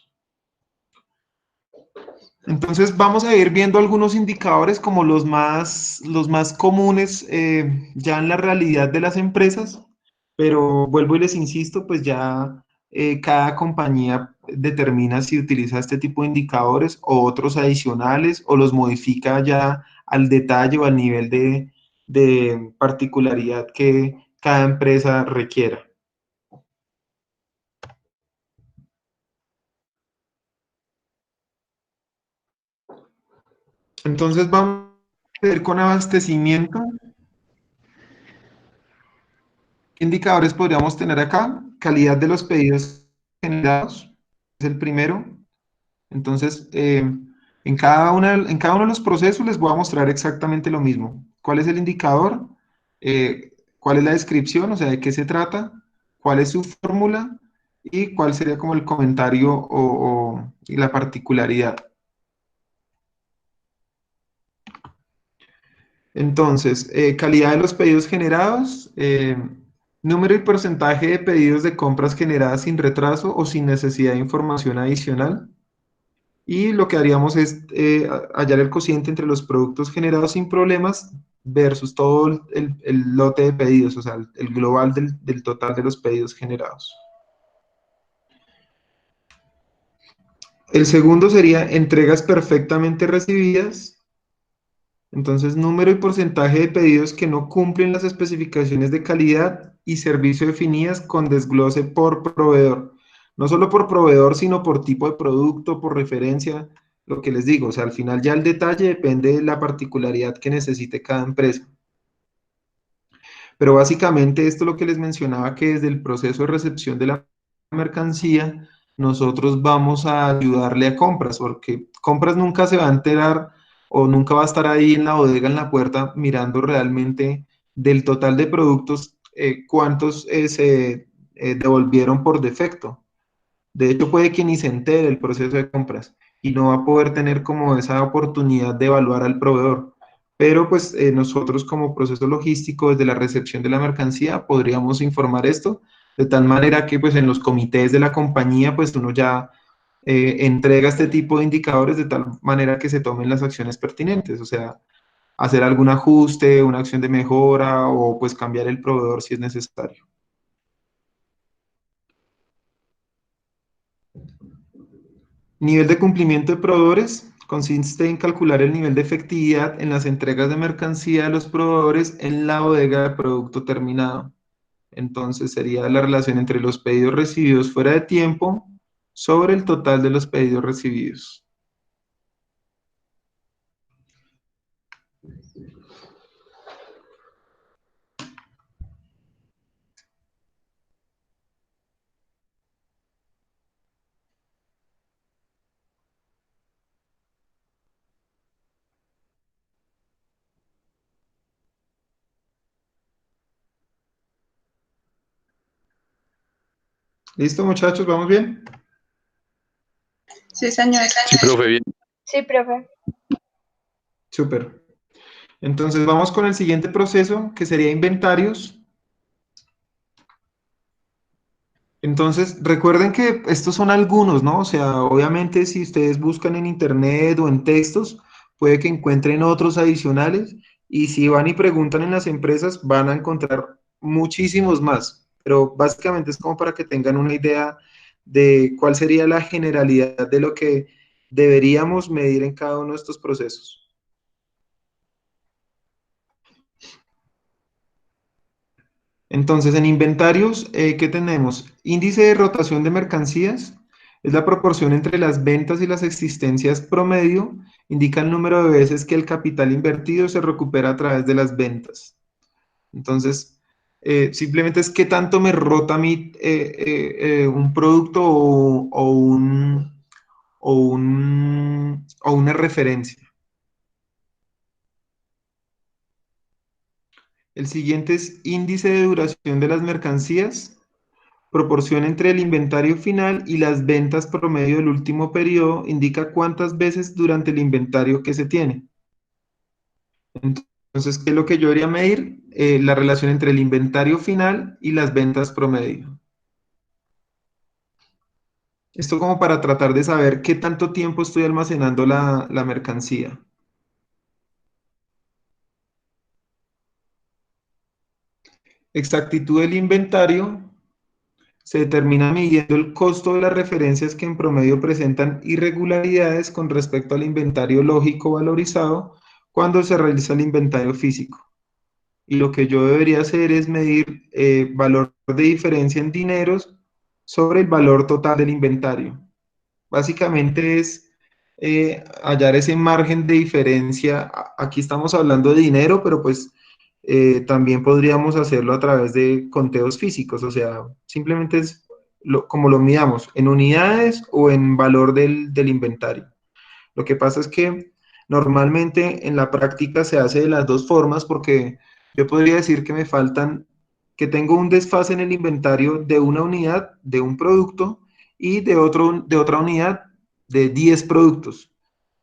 Entonces vamos a ir viendo algunos indicadores como los más comunes ya en la realidad de las empresas, pero vuelvo y les insisto, pues ya cada compañía determina si utiliza este tipo de indicadores o otros adicionales o los modifica ya al detalle o al nivel de particularidad que cada empresa requiera. Entonces vamos a ver con abastecimiento. ¿Qué indicadores podríamos tener acá? Calidad de los pedidos generados, es el primero. Entonces, en cada uno de los procesos les voy a mostrar exactamente lo mismo. ¿Cuál es el indicador? ¿Cuál es la descripción? O sea, ¿de qué se trata? ¿Cuál es su fórmula? Y cuál sería como el comentario y la particularidad. Entonces, calidad de los pedidos generados, número y porcentaje de pedidos de compras generadas sin retraso o sin necesidad de información adicional. Y lo que haríamos es hallar el cociente entre los productos generados sin problemas versus todo el lote de pedidos, o sea, el global del total de los pedidos generados. El segundo sería entregas perfectamente recibidas. Entonces, número y porcentaje de pedidos que no cumplen las especificaciones de calidad y servicio definidas con desglose por proveedor. No solo por proveedor, sino por tipo de producto, por referencia, lo que les digo. O sea, al final ya el detalle depende de la particularidad que necesite cada empresa. Pero básicamente esto es lo que les mencionaba, que desde el proceso de recepción de la mercancía, nosotros vamos a ayudarle a compras, porque compras nunca se va a enterar o nunca va a estar ahí en la bodega, en la puerta, mirando realmente del total de productos, cuántos se devolvieron por defecto. De hecho, puede que ni se entere el proceso de compras y no va a poder tener como esa oportunidad de evaluar al proveedor. Pero pues nosotros como proceso logístico desde la recepción de la mercancía podríamos informar esto de tal manera que pues en los comités de la compañía pues uno ya entrega este tipo de indicadores de tal manera que se tomen las acciones pertinentes, o sea, hacer algún ajuste, una acción de mejora o pues cambiar el proveedor si es necesario. Nivel de cumplimiento de proveedores consiste en calcular el nivel de efectividad en las entregas de mercancía de los proveedores en la bodega de producto terminado. Entonces sería la relación entre los pedidos recibidos fuera de tiempo sobre el total de los pedidos recibidos. ¿Listo, muchachos? ¿Vamos bien? Sí, señor. Sí, profe, bien. Sí, profe. Súper. Entonces vamos con el siguiente proceso, que sería inventarios. Entonces, recuerden que estos son algunos, ¿no? O sea, obviamente si ustedes buscan en internet o en textos, puede que encuentren otros adicionales y si van y preguntan en las empresas, van a encontrar muchísimos más. Pero básicamente es como para que tengan una idea de cuál sería la generalidad de lo que deberíamos medir en cada uno de estos procesos. Entonces, en inventarios, ¿qué tenemos? Índice de rotación de mercancías, es la proporción entre las ventas y las existencias promedio, indica el número de veces que el capital invertido se recupera a través de las ventas. Entonces, simplemente es qué tanto me rota a mí un producto o una referencia. El siguiente es índice de duración de las mercancías, proporción entre el inventario final y las ventas promedio del último periodo, indica cuántas veces durante el inventario que se tiene. Entonces, ¿qué es lo que yo debería medir? La relación entre el inventario final y las ventas promedio. Esto como para tratar de saber qué tanto tiempo estoy almacenando la mercancía. Exactitud del inventario se determina midiendo el costo de las referencias que en promedio presentan irregularidades con respecto al inventario lógico valorizado cuando se realiza el inventario físico. Y lo que yo debería hacer es medir valor de diferencia en dineros sobre el valor total del inventario. Básicamente es hallar ese margen de diferencia. Aquí estamos hablando de dinero, pero pues también podríamos hacerlo a través de conteos físicos, o sea, simplemente es como lo midamos, en unidades o en valor del inventario. Lo que pasa es que normalmente en la práctica se hace de las dos formas porque yo podría decir que me faltan, que tengo un desfase en el inventario de una unidad de un producto y de otra unidad de 10 productos.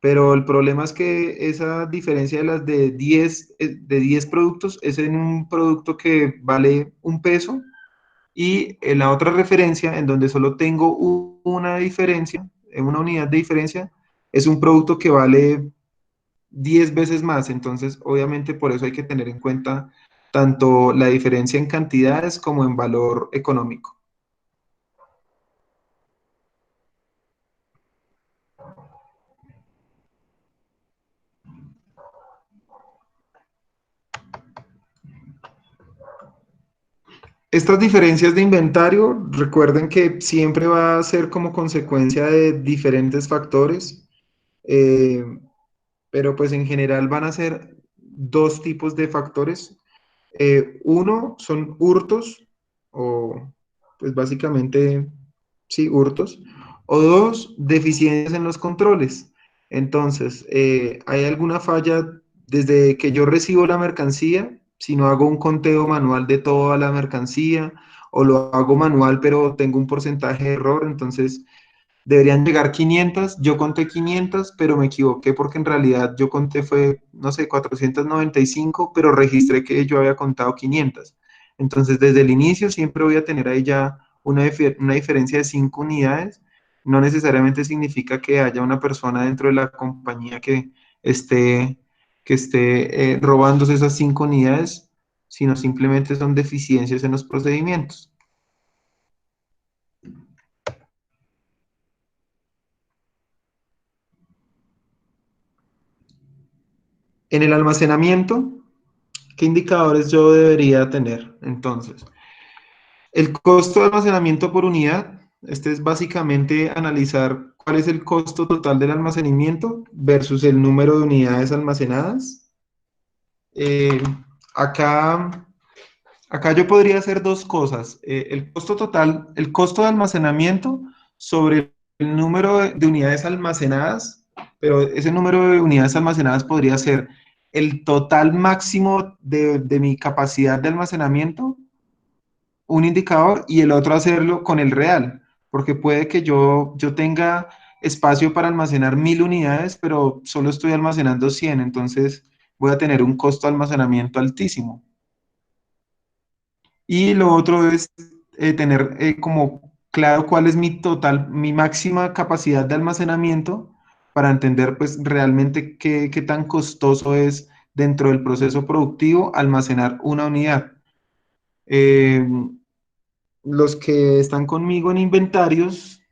Pero el problema es que esa diferencia de las de 10 productos es en un producto que vale un peso y en la otra referencia, en donde solo tengo una diferencia, en una unidad de diferencia, es un producto que vale 10 veces más. Entonces, obviamente, por eso hay que tener en cuenta tanto la diferencia en cantidades como en valor económico. Estas diferencias de inventario, recuerden que siempre va a ser como consecuencia de diferentes factores, eh, pero pues en general van a ser dos tipos de factores. Uno son hurtos, o pues básicamente, sí, hurtos, o dos, deficiencias en los controles. Entonces, hay alguna falla desde que yo recibo la mercancía, si no hago un conteo manual de toda la mercancía, o lo hago manual, pero tengo un porcentaje de error, entonces deberían llegar 500, yo conté 500, pero me equivoqué porque en realidad yo conté fue, no sé, 495, pero registré que yo había contado 500. Entonces, desde el inicio siempre voy a tener ahí ya una diferencia de 5 unidades. No necesariamente significa que haya una persona dentro de la compañía esté, que esté robándose esas 5 unidades, sino simplemente son deficiencias en los procedimientos. En el almacenamiento, ¿qué indicadores yo debería tener? Entonces, el costo de almacenamiento por unidad, este es básicamente analizar cuál es el costo total del almacenamiento versus el número de unidades almacenadas. Eh, acá, acá yo podría hacer dos cosas. El costo total, el costo de almacenamiento sobre el número de unidades almacenadas, pero ese número de unidades almacenadas podría ser el total máximo de mi capacidad de almacenamiento, un indicador, y el otro hacerlo con el real, porque puede que yo tenga espacio para almacenar 1000 unidades, pero solo estoy almacenando 100, entonces voy a tener un costo de almacenamiento altísimo. Y lo otro es tener como claro cuál es mi máxima capacidad de almacenamiento para entender pues realmente qué tan costoso es dentro del proceso productivo almacenar una unidad. Eh, los que están conmigo en inventarios,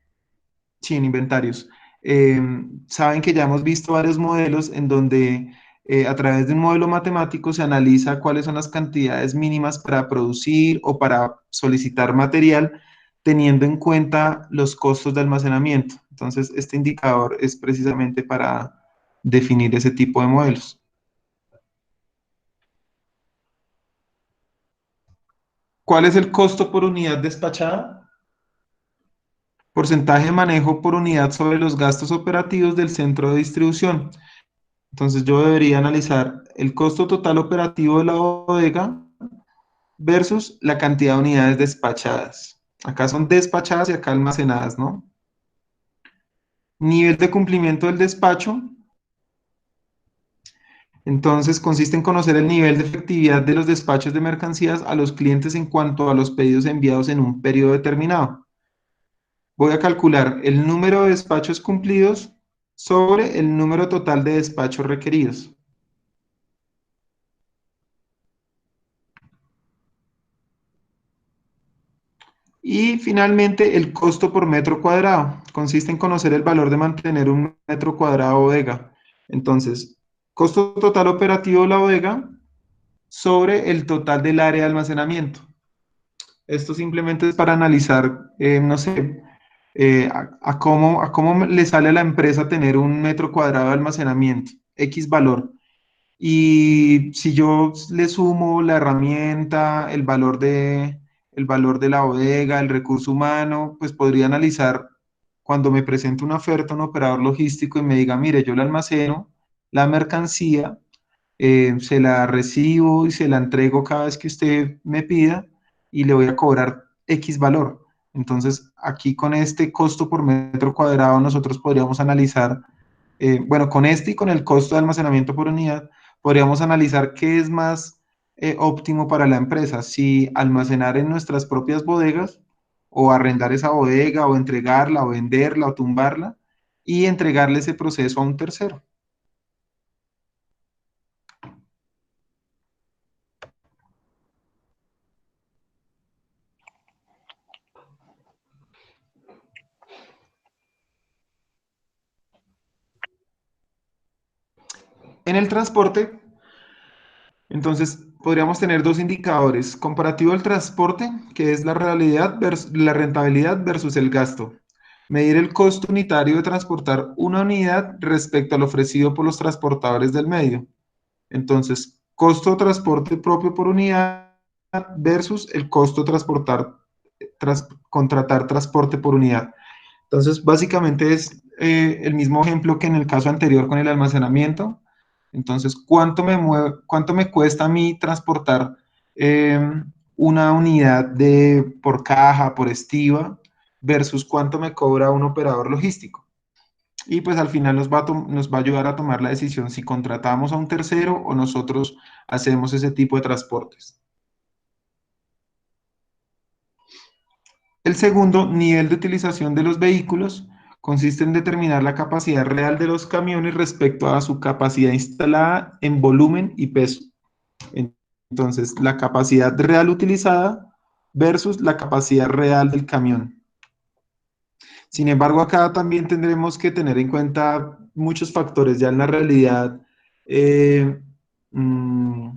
sí, en inventarios, eh, saben que ya hemos visto varios modelos en donde a través de un modelo matemático se analiza cuáles son las cantidades mínimas para producir o para solicitar material, teniendo en cuenta los costos de almacenamiento. Entonces, este indicador es precisamente para definir ese tipo de modelos. ¿Cuál es el costo por unidad despachada? Porcentaje de manejo por unidad sobre los gastos operativos del centro de distribución. Entonces yo debería analizar el costo total operativo de la bodega versus la cantidad de unidades despachadas. Acá son despachadas y acá almacenadas, ¿no? Nivel de cumplimiento del despacho. Entonces consiste en conocer el nivel de efectividad de los despachos de mercancías a los clientes en cuanto a los pedidos enviados en un periodo determinado. Voy a calcular el número de despachos cumplidos sobre el número total de despachos requeridos. Y finalmente, el costo por metro cuadrado. Consiste en conocer el valor de mantener un metro cuadrado bodega. Entonces, costo total operativo de la bodega sobre el total del área de almacenamiento. Esto simplemente es para analizar, no sé, a cómo le sale a la empresa tener un metro cuadrado de almacenamiento, X valor. Y si yo le sumo la herramienta, el valor de la bodega, el recurso humano, pues podría analizar cuando me presente una oferta a un operador logístico y me diga, mire, yo le almaceno la mercancía, se la recibo y se la entrego cada vez que usted me pida y le voy a cobrar X valor. Entonces, aquí con este costo por metro cuadrado, nosotros podríamos analizar, bueno, con este y con el costo de almacenamiento por unidad, podríamos analizar qué es más óptimo para la empresa, si almacenar en nuestras propias bodegas o arrendar esa bodega o entregarla o venderla o tumbarla y entregarle ese proceso a un tercero. En el transporte, entonces, podríamos tener dos indicadores. Comparativo del transporte, que es la la rentabilidad versus el gasto. Medir el costo unitario de transportar una unidad respecto al ofrecido por los transportadores del medio. Entonces, costo de transporte propio por unidad versus el costo de contratar transporte por unidad. Entonces, básicamente es el mismo ejemplo que en el caso anterior con el almacenamiento. Entonces, cuánto me cuesta a mí transportar eh, una unidad por caja, por estiva, versus cuánto me cobra un operador logístico? Y pues al final nos va a ayudar a tomar la decisión si contratamos a un tercero o nosotros hacemos ese tipo de transportes. El segundo nivel de utilización de los vehículos consiste en determinar la capacidad real de los camiones respecto a su capacidad instalada en volumen y peso. Entonces, la capacidad real utilizada versus la capacidad real del camión. Sin embargo, acá también tendremos que tener en cuenta muchos factores ya en la realidad. eh, mm,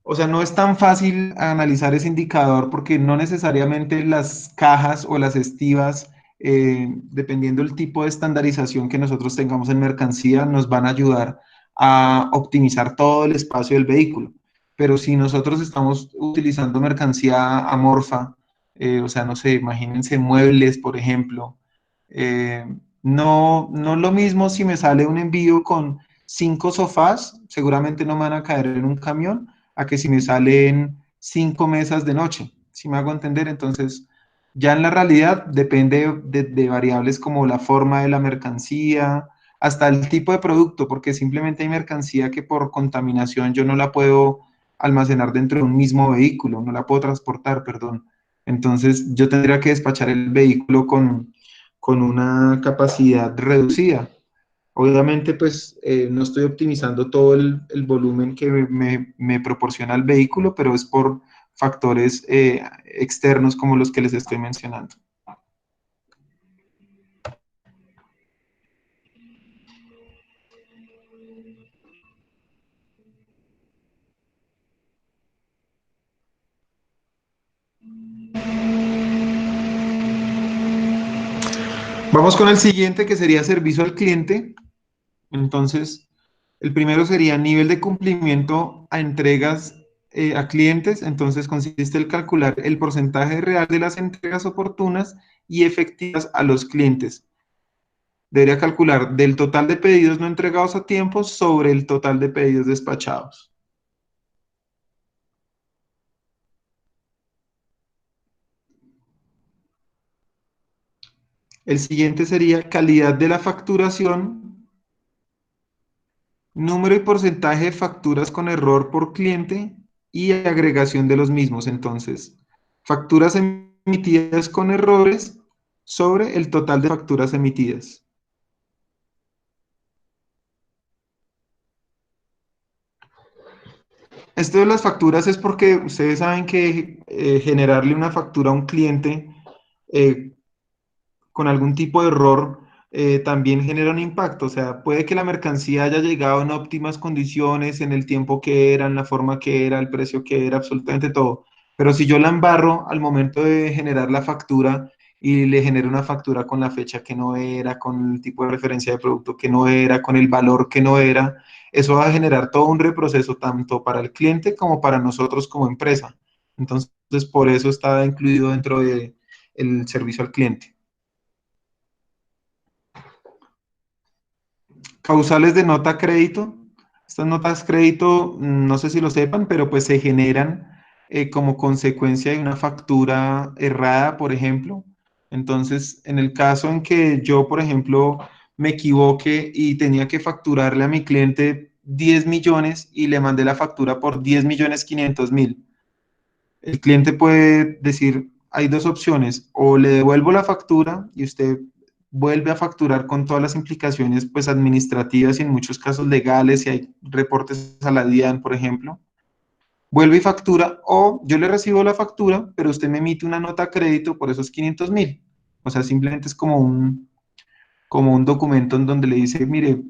o sea, no es tan fácil analizar ese indicador porque no necesariamente las cajas o las estivas, dependiendo del tipo de estandarización que nosotros tengamos en mercancía, nos van a ayudar a optimizar todo el espacio del vehículo. Pero si nosotros estamos utilizando mercancía amorfa, o sea, no sé, imagínense muebles, por ejemplo, eh, no es lo mismo si me sale un envío con 5 sofás, seguramente no me van a caer en un camión, a que si me salen 5 mesas de noche, ¿si me hago entender? Entonces, ya en la realidad depende de variables como la forma de la mercancía, hasta el tipo de producto, porque simplemente hay mercancía que por contaminación yo no la puedo almacenar dentro de un mismo vehículo, no la puedo transportar, perdón. Entonces, yo tendría que despachar el vehículo con una capacidad reducida. Obviamente, pues no estoy optimizando todo el volumen que me proporciona el vehículo, pero es por factores externos como los que les estoy mencionando. Vamos con el siguiente, que sería servicio al cliente. Entonces, el primero sería nivel de cumplimiento a entregas a clientes. Entonces, consiste en calcular el porcentaje real de las entregas oportunas y efectivas a los clientes. Debería calcular del total de pedidos no entregados a tiempo sobre el total de pedidos despachados. El siguiente sería calidad de la facturación, número y porcentaje de facturas con error por cliente y agregación de los mismos. Entonces, facturas emitidas con errores sobre el total de facturas emitidas. Esto de las facturas es porque ustedes saben que generarle una factura a un cliente eh, con algún tipo de error también genera un impacto. O sea, puede que la mercancía haya llegado en óptimas condiciones, en el tiempo que era, en la forma que era, el precio que era, absolutamente todo. Pero si yo la embarro al momento de generar la factura y le genero una factura con la fecha que no era, con el tipo de referencia de producto que no era, con el valor que no era, eso va a generar todo un reproceso tanto para el cliente como para nosotros como empresa. Entonces, por eso está incluido dentro del servicio al cliente. Causales de nota crédito. Estas notas crédito, no sé si lo sepan, pero pues se generan como consecuencia de una factura errada, por ejemplo. Entonces, en el caso en que yo, por ejemplo, me equivoque y tenía que facturarle a mi cliente 10 millones y le mandé la factura por 10.500.000, el cliente puede decir, hay dos opciones, o le devuelvo la factura y usted vuelve a facturar con todas las implicaciones pues administrativas y en muchos casos legales, si hay reportes a la DIAN, por ejemplo, vuelve y factura, o yo le recibo la factura, pero usted me emite una nota a crédito por esos 500.000. O sea, simplemente es como un documento en donde le dice, mire,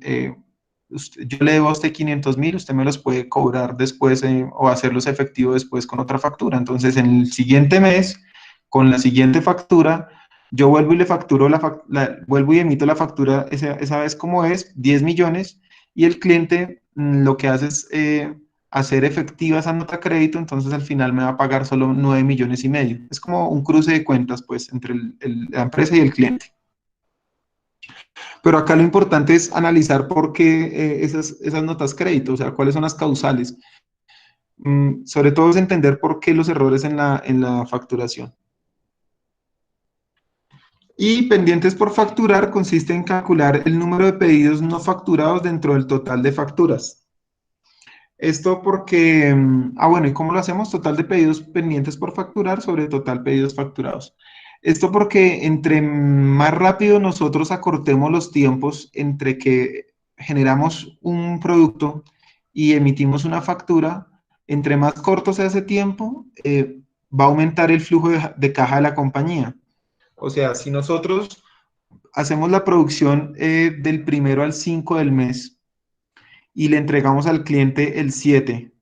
yo le debo a usted 500.000, usted me los puede cobrar después o hacerlos efectivo después con otra factura. Entonces, en el siguiente mes, con la siguiente factura, yo vuelvo y le facturo, vuelvo y emito la factura esa vez como es, 10 millones, y el cliente lo que hace es hacer efectiva esa nota crédito, entonces al final me va a pagar solo 9,5 millones. Es como un cruce de cuentas, pues, entre la empresa y el cliente. Pero acá lo importante es analizar por qué esas notas crédito, o sea, cuáles son las causales. Sobre todo es entender por qué los errores en la facturación. Y pendientes por facturar consiste en calcular el número de pedidos no facturados dentro del total de facturas. Esto porque, bueno, ¿y cómo lo hacemos? Total de pedidos pendientes por facturar sobre total pedidos facturados. Esto porque entre más rápido nosotros acortemos los tiempos entre que generamos un producto y emitimos una factura, entre más corto sea ese tiempo, va a aumentar el flujo de caja de la compañía. O sea, si nosotros hacemos la producción del 1 al 5 del mes, y le entregamos al cliente el 7,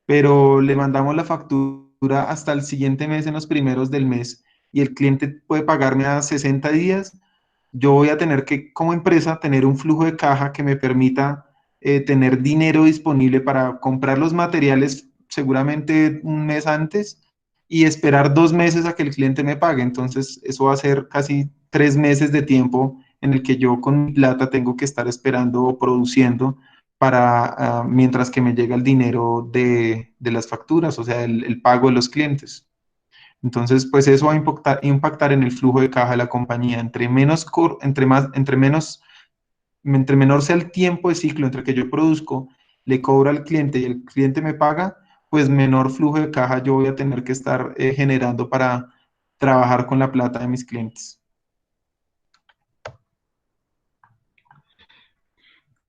pero le mandamos la factura hasta el siguiente mes en los primeros del mes y el cliente puede pagarme a 60 días, yo voy a tener que, como empresa, tener un flujo de caja que me permita tener dinero disponible para comprar los materiales seguramente un mes antes y esperar 2 meses a que el cliente me pague. Entonces, eso va a ser casi 3 meses de tiempo en el que yo con mi plata tengo que estar esperando o produciendo para mientras que me llega el dinero de las facturas, o sea, el pago de los clientes. Entonces, pues eso va a impactar en el flujo de caja de la compañía. Entre menor sea el tiempo de ciclo entre que yo produzco, le cobro al cliente y el cliente me paga, pues menor flujo de caja yo voy a tener que estar generando para trabajar con la plata de mis clientes.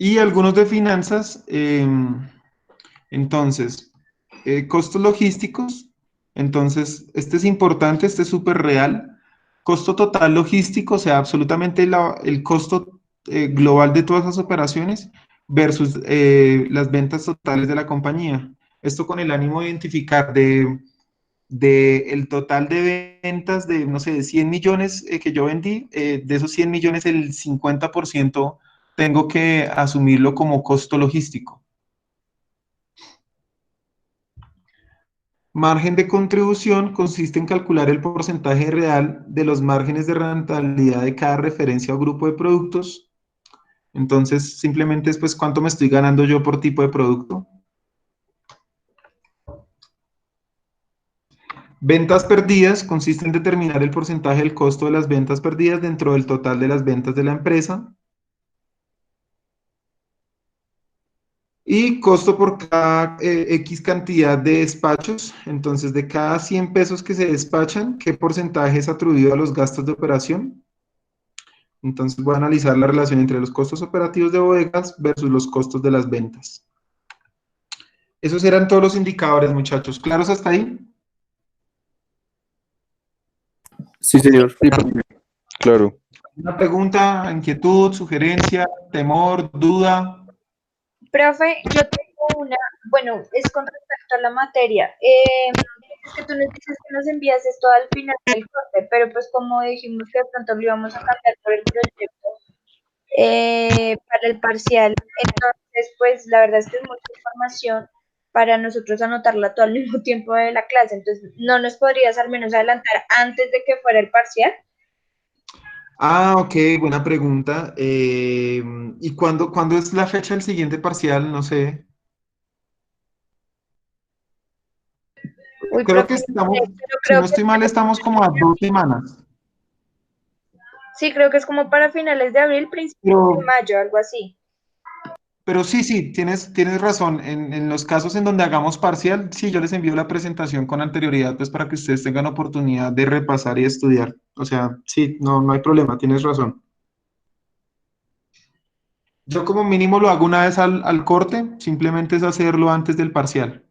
Y algunos de finanzas, entonces, costos logísticos, entonces, este es importante, este es súper real. Costo total logístico, o sea, absolutamente el costo global de todas las operaciones versus las ventas totales de la compañía. Esto con el ánimo de identificar de el total de ventas de, no sé, de 100 millones que yo vendí, de esos 100 millones, el 50% tengo que asumirlo como costo logístico. Margen de contribución consiste en calcular el porcentaje real de los márgenes de rentabilidad de cada referencia o grupo de productos. Entonces, simplemente es pues cuánto me estoy ganando yo por tipo de producto. Ventas perdidas consiste en determinar el porcentaje del costo de las ventas perdidas dentro del total de las ventas de la empresa. Y costo por cada X cantidad de despachos. Entonces, de cada 100 pesos que se despachan, ¿qué porcentaje es atribuido a los gastos de operación? Entonces, voy a analizar la relación entre los costos operativos de bodegas versus los costos de las ventas. Esos eran todos los indicadores, muchachos. ¿Claros hasta ahí? Sí, señor. Claro. ¿Una pregunta, inquietud, sugerencia, temor, duda? Profe, yo tengo una, bueno, es con respecto a la materia. Es que tú nos dices que nos envías esto al final del corte, pero pues como dijimos que de pronto lo íbamos a cambiar por el proyecto para el parcial, entonces pues la verdad es que es mucha información para nosotros anotarla todo al mismo tiempo de la clase, entonces ¿no nos podrías al menos adelantar antes de que fuera el parcial? Ah, ok, buena pregunta. ¿Y cuándo es la fecha del siguiente parcial? No sé. Uy, Creo que profe, estamos, pero si no creo que estoy mal, estamos como a 2 semanas. sí, creo que es como para finales de abril, principios de Pero, mayo, algo así. pero sí, tienes razón. En los casos en donde hagamos parcial, sí, yo les envío la presentación con anterioridad, pues para que ustedes tengan oportunidad de repasar y estudiar. O sea, sí, no hay problema, tienes razón. Yo como mínimo lo hago una vez al corte, simplemente es hacerlo antes del parcial.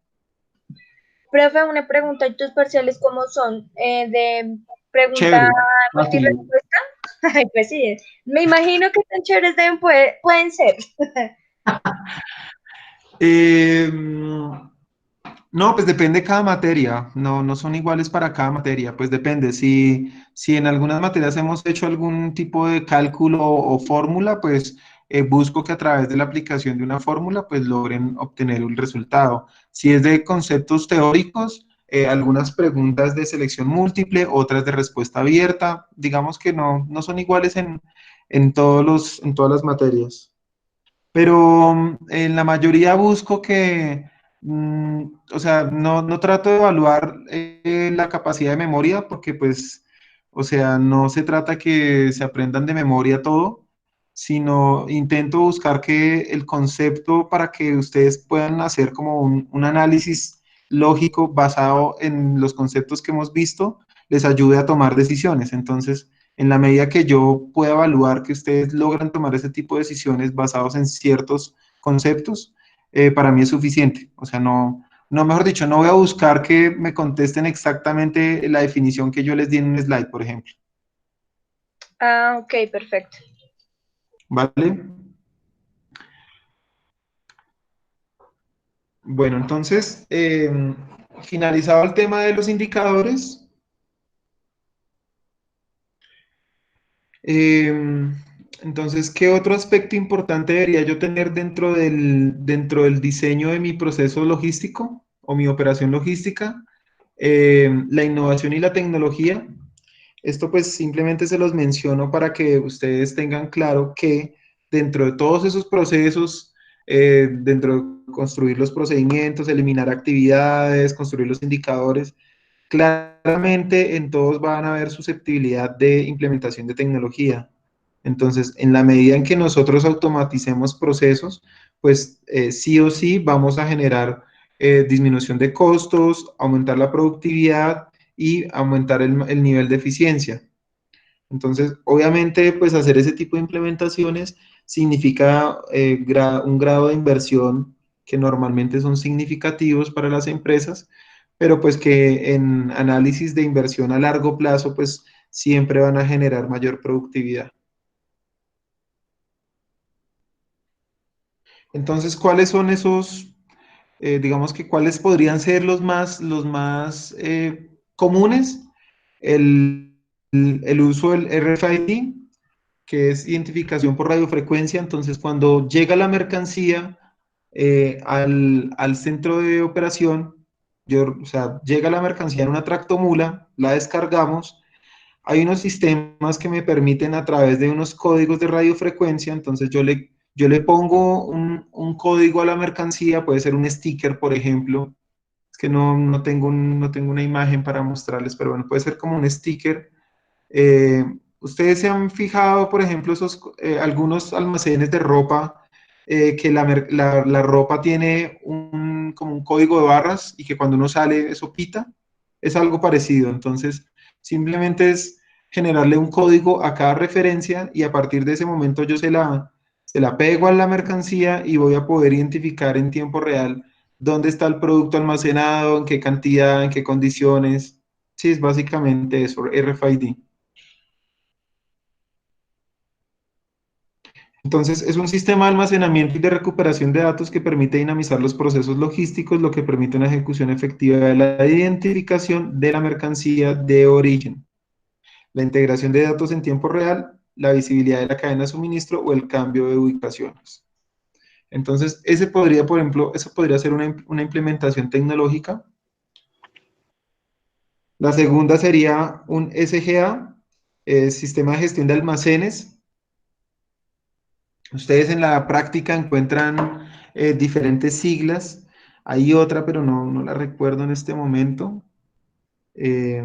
Profe, una pregunta, ¿y tus parciales cómo son? ¿De pregunta Chévere, fácil. multirespuesta? Ay, pues sí, me imagino que tan chéveres pueden ser. Eh, no, pues depende de cada materia, no son iguales para cada materia, pues depende. Si en algunas materias hemos hecho algún tipo de cálculo o fórmula, pues busco que a través de la aplicación de una fórmula, pues logren obtener un resultado. Si es de conceptos teóricos, algunas preguntas de selección múltiple, otras de respuesta abierta, digamos que no son iguales en todas las materias. Pero en la mayoría busco que, o sea, no trato de evaluar la capacidad de memoria porque pues, o sea, no se trata que se aprendan de memoria todo, sino intento buscar que el concepto para que ustedes puedan hacer como un análisis lógico basado en los conceptos que hemos visto, les ayude a tomar decisiones. Entonces, en la medida que yo pueda evaluar que ustedes logran tomar ese tipo de decisiones basados en ciertos conceptos, para mí es suficiente. O sea, mejor dicho, no voy a buscar que me contesten exactamente la definición que yo les di en un slide, por ejemplo. Ah, ok, perfecto. ¿Vale? Bueno, entonces, finalizado el tema de los indicadores, Eh, entonces, ¿qué otro aspecto importante debería yo tener dentro del diseño de mi proceso logístico o mi operación logística? La innovación y la tecnología. Esto pues simplemente se los menciono para que ustedes tengan claro que dentro de todos esos procesos, dentro de construir los procedimientos, eliminar actividades, construir los indicadores, claramente en todos van a haber susceptibilidad de implementación de tecnología. Entonces, en la medida en que nosotros automaticemos procesos, pues sí o sí vamos a generar disminución de costos, aumentar la productividad y aumentar el nivel de eficiencia. Entonces, obviamente, pues hacer ese tipo de implementaciones significa un grado de inversión que normalmente son significativos para las empresas, pero pues que en análisis de inversión a largo plazo, pues siempre van a generar mayor productividad. Entonces, ¿cuáles son esos, digamos que cuáles podrían ser los más comunes? El uso del RFID, que es identificación por radiofrecuencia. Entonces, cuando llega la mercancía al centro de operación, o sea, llega la mercancía en una tractomula, la descargamos. Hay unos sistemas que me permiten a través de unos códigos de radiofrecuencia, entonces yo le pongo un código a la mercancía, puede ser un sticker, por ejemplo. Es que no tengo una imagen para mostrarles, pero bueno, puede ser como un sticker. Ustedes se han fijado, por ejemplo, algunos almacenes de ropa, que la ropa tiene como un código de barras y que cuando uno sale eso pita. Es algo parecido. Entonces, simplemente es generarle un código a cada referencia y a partir de ese momento yo se la pego a la mercancía y voy a poder identificar en tiempo real dónde está el producto almacenado, en qué cantidad, en qué condiciones. Sí, es básicamente eso, RFID. Entonces, es un sistema de almacenamiento y de recuperación de datos que permite dinamizar los procesos logísticos, lo que permite una ejecución efectiva de la identificación de la mercancía de origen, la integración de datos en tiempo real, la visibilidad de la cadena de suministro o el cambio de ubicaciones. Entonces, por ejemplo, eso podría ser una implementación tecnológica. La segunda sería un SGA, Sistema de Gestión de Almacenes. Ustedes en la práctica encuentran diferentes siglas. Hay otra, pero no la recuerdo en este momento. Eh,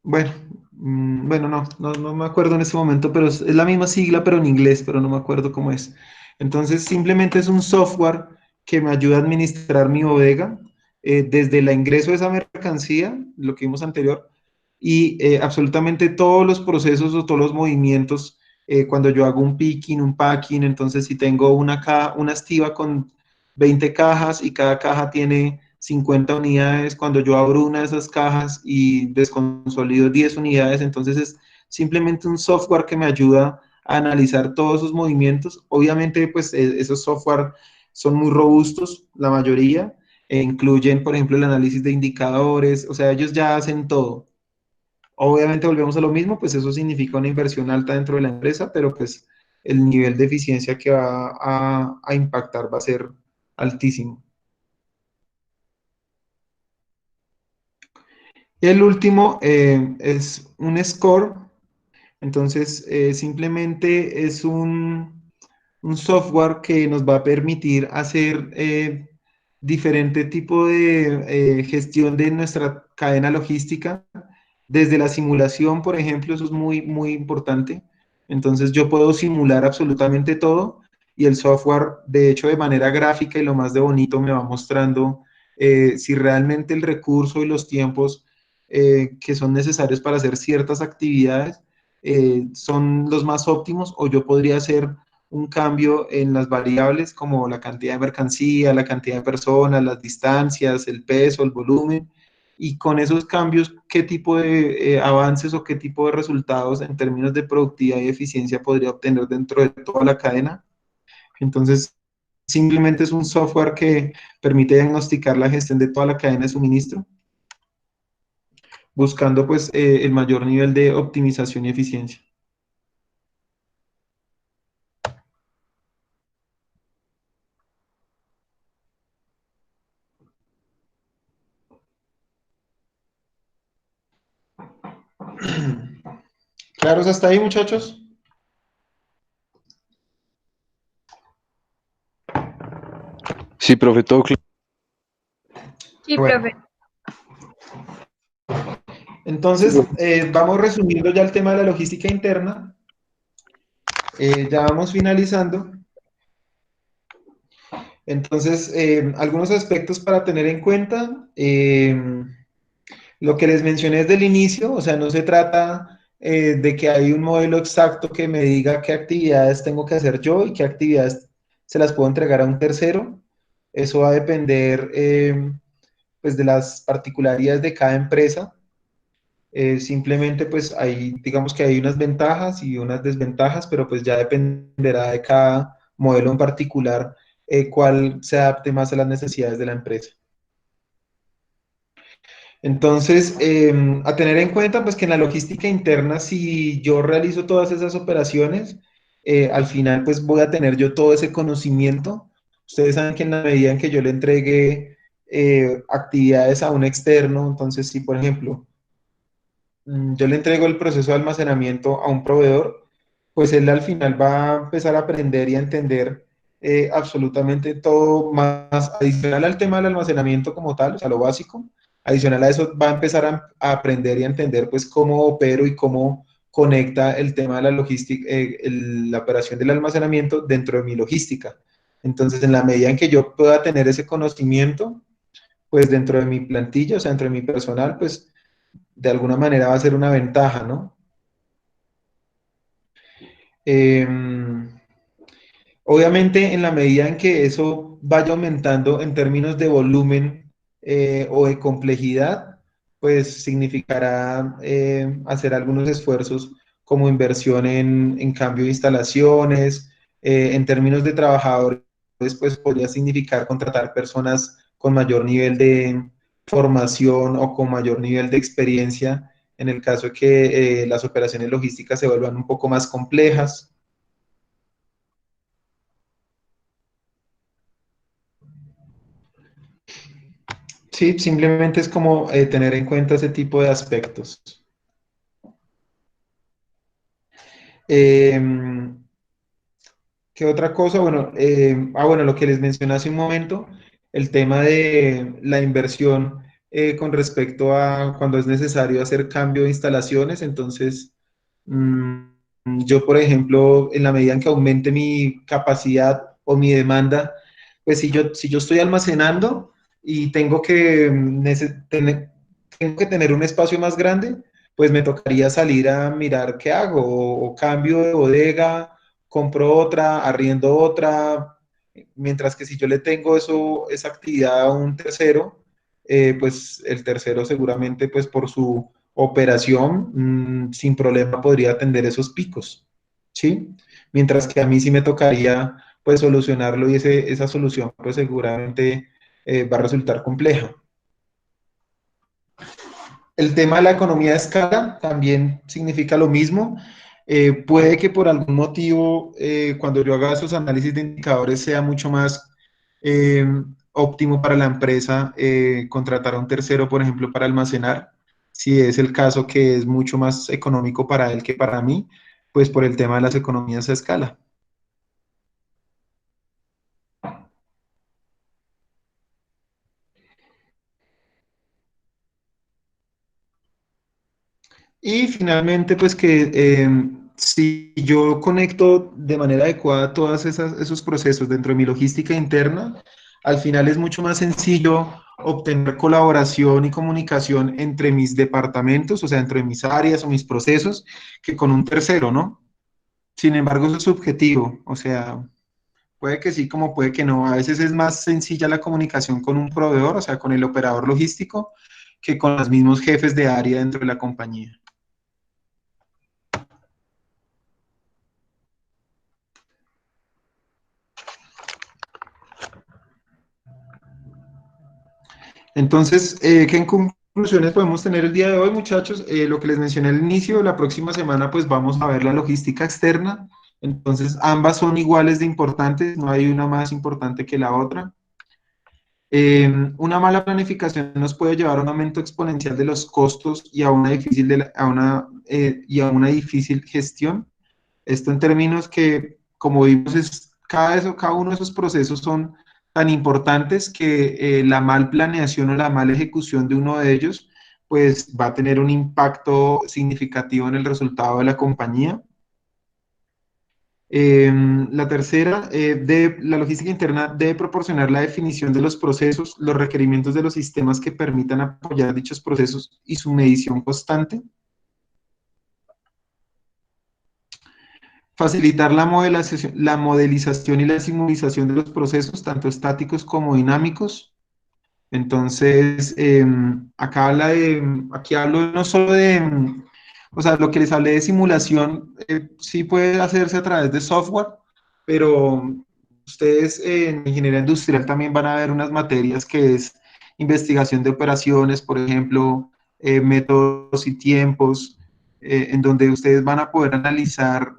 bueno, bueno, no me acuerdo en este momento, pero es la misma sigla, pero en inglés, pero no me acuerdo cómo es. Entonces, simplemente es un software que me ayuda a administrar mi bodega desde el ingreso de esa mercancía, lo que vimos anterior, y absolutamente todos los procesos o todos los movimientos. Cuando yo hago un picking, un packing, entonces si tengo una estiva con 20 cajas y cada caja tiene 50 unidades, cuando yo abro una de esas cajas y desconsolido 10 unidades, entonces es simplemente un software que me ayuda a analizar todos esos movimientos. Obviamente, pues esos software son muy robustos, la mayoría, incluyen, por ejemplo, el análisis de indicadores, o sea, ellos ya hacen todo. Obviamente volvemos a lo mismo, pues eso significa una inversión alta dentro de la empresa, pero pues el nivel de eficiencia que va a impactar va a ser altísimo. El último es un score, entonces simplemente es un software que nos va a permitir hacer diferente tipo de gestión de nuestra cadena logística, desde la simulación, por ejemplo, eso es muy, muy importante. Entonces yo puedo simular absolutamente todo y el software, de hecho, de manera gráfica y lo más de bonito me va mostrando si realmente el recurso y los tiempos que son necesarios para hacer ciertas actividades son los más óptimos, o yo podría hacer un cambio en las variables como la cantidad de mercancía, la cantidad de personas, las distancias, el peso, el volumen, y con esos cambios, qué tipo de avances o qué tipo de resultados en términos de productividad y eficiencia podría obtener dentro de toda la cadena. Entonces, simplemente es un software que permite diagnosticar la gestión de toda la cadena de suministro, buscando pues el mayor nivel de optimización y eficiencia. ¿Claros hasta ahí, muchachos? Sí, profe, todo claro. Sí, Bueno, profe. entonces vamos resumiendo ya el tema de la logística interna. Ya vamos finalizando. Entonces, algunos aspectos para tener en cuenta. Lo que les mencioné desde el inicio, o sea, no se trata de que hay un modelo exacto que me diga qué actividades tengo que hacer yo y qué actividades se las puedo entregar a un tercero. Eso va a depender pues de las particularidades de cada empresa. Simplemente pues hay, digamos que hay unas ventajas y unas desventajas, pero pues ya dependerá de cada modelo en particular cuál se adapte más a las necesidades de la empresa. Entonces, a tener en cuenta, pues que en la logística interna, si yo realizo todas esas operaciones, al final, pues voy a tener yo todo ese conocimiento. Ustedes saben que en la medida en que yo le entregue actividades a un externo, entonces, si por ejemplo, yo le entrego el proceso de almacenamiento a un proveedor, pues él al final va a empezar a aprender y a entender absolutamente todo más adicional al tema del almacenamiento como tal, o sea, lo básico. Adicional a eso, va a empezar a aprender y a entender pues cómo opero y cómo conecta el tema de la logística, la operación del almacenamiento dentro de mi logística. Entonces, en la medida en que yo pueda tener ese conocimiento, pues dentro de mi plantilla, o sea, dentro de mi personal, pues de alguna manera va a ser una ventaja, ¿no? Eh, Obviamente, en la medida en que eso vaya aumentando en términos de volumen o de complejidad, pues significará hacer algunos esfuerzos como inversión en cambio de instalaciones, en términos de trabajadores, pues podría significar contratar personas con mayor nivel de formación o con mayor nivel de experiencia en el caso de que las operaciones logísticas se vuelvan un poco más complejas. Sí, simplemente es como tener en cuenta ese tipo de aspectos. Eh, ¿Qué otra cosa? Bueno, bueno, lo que les mencioné hace un momento, el tema de la inversión con respecto a cuando es necesario hacer cambio de instalaciones. Entonces, mm, yo, por ejemplo, en la medida en que aumente mi capacidad o mi demanda, pues si yo estoy almacenando y tengo que tener un espacio más grande, pues me tocaría salir a mirar qué hago, o cambio de bodega, compro otra, arriendo otra, mientras que si yo le tengo esa actividad a un tercero, pues el tercero seguramente pues por su operación sin problema podría atender esos picos. ¿sí? Mientras que a mí sí me tocaría, pues, solucionarlo y esa solución, pues, seguramente va a resultar compleja. El tema de la economía de escala también significa lo mismo. Puede que por algún motivo, cuando yo haga esos análisis de indicadores, sea mucho más eh, óptimo para la empresa contratar a un tercero, por ejemplo, para almacenar. Si es el caso que es mucho más económico para él que para mí, pues por el tema de las economías a escala. Y finalmente, pues que si yo conecto de manera adecuada todos esos procesos dentro de mi logística interna, al final es mucho más sencillo obtener colaboración y comunicación entre mis departamentos, o sea, entre mis áreas o mis procesos, que con un tercero, ¿no? Sin embargo, eso es subjetivo, o sea, puede que sí, como puede que no. A veces es más sencilla la comunicación con un proveedor, o sea, con el operador logístico, que con los mismos jefes de área dentro de la compañía. Entonces, ¿qué conclusiones podemos tener el día de hoy, muchachos? Lo que les mencioné al inicio, la próxima semana pues vamos a ver la logística externa. Entonces, ambas son iguales de importantes, no hay una más importante que la otra. Una mala planificación nos puede llevar a un aumento exponencial de los costos y a una difícil gestión. Esto en términos que, como vimos, cada uno de esos procesos son tan importantes que la mal planeación o la mala ejecución de uno de ellos, pues va a tener un impacto significativo en el resultado de la compañía. La tercera, la logística interna debe proporcionar la definición de los procesos, los requerimientos de los sistemas que permitan apoyar dichos procesos y su medición constante. Facilitar la modelización y la simulación de los procesos, tanto estáticos como dinámicos. Entonces, aquí hablo no solo o sea, lo que les hablé de simulación, sí puede hacerse a través de software, pero ustedes en ingeniería industrial también van a ver unas materias que es investigación de operaciones, por ejemplo, métodos y tiempos, en donde ustedes van a poder analizar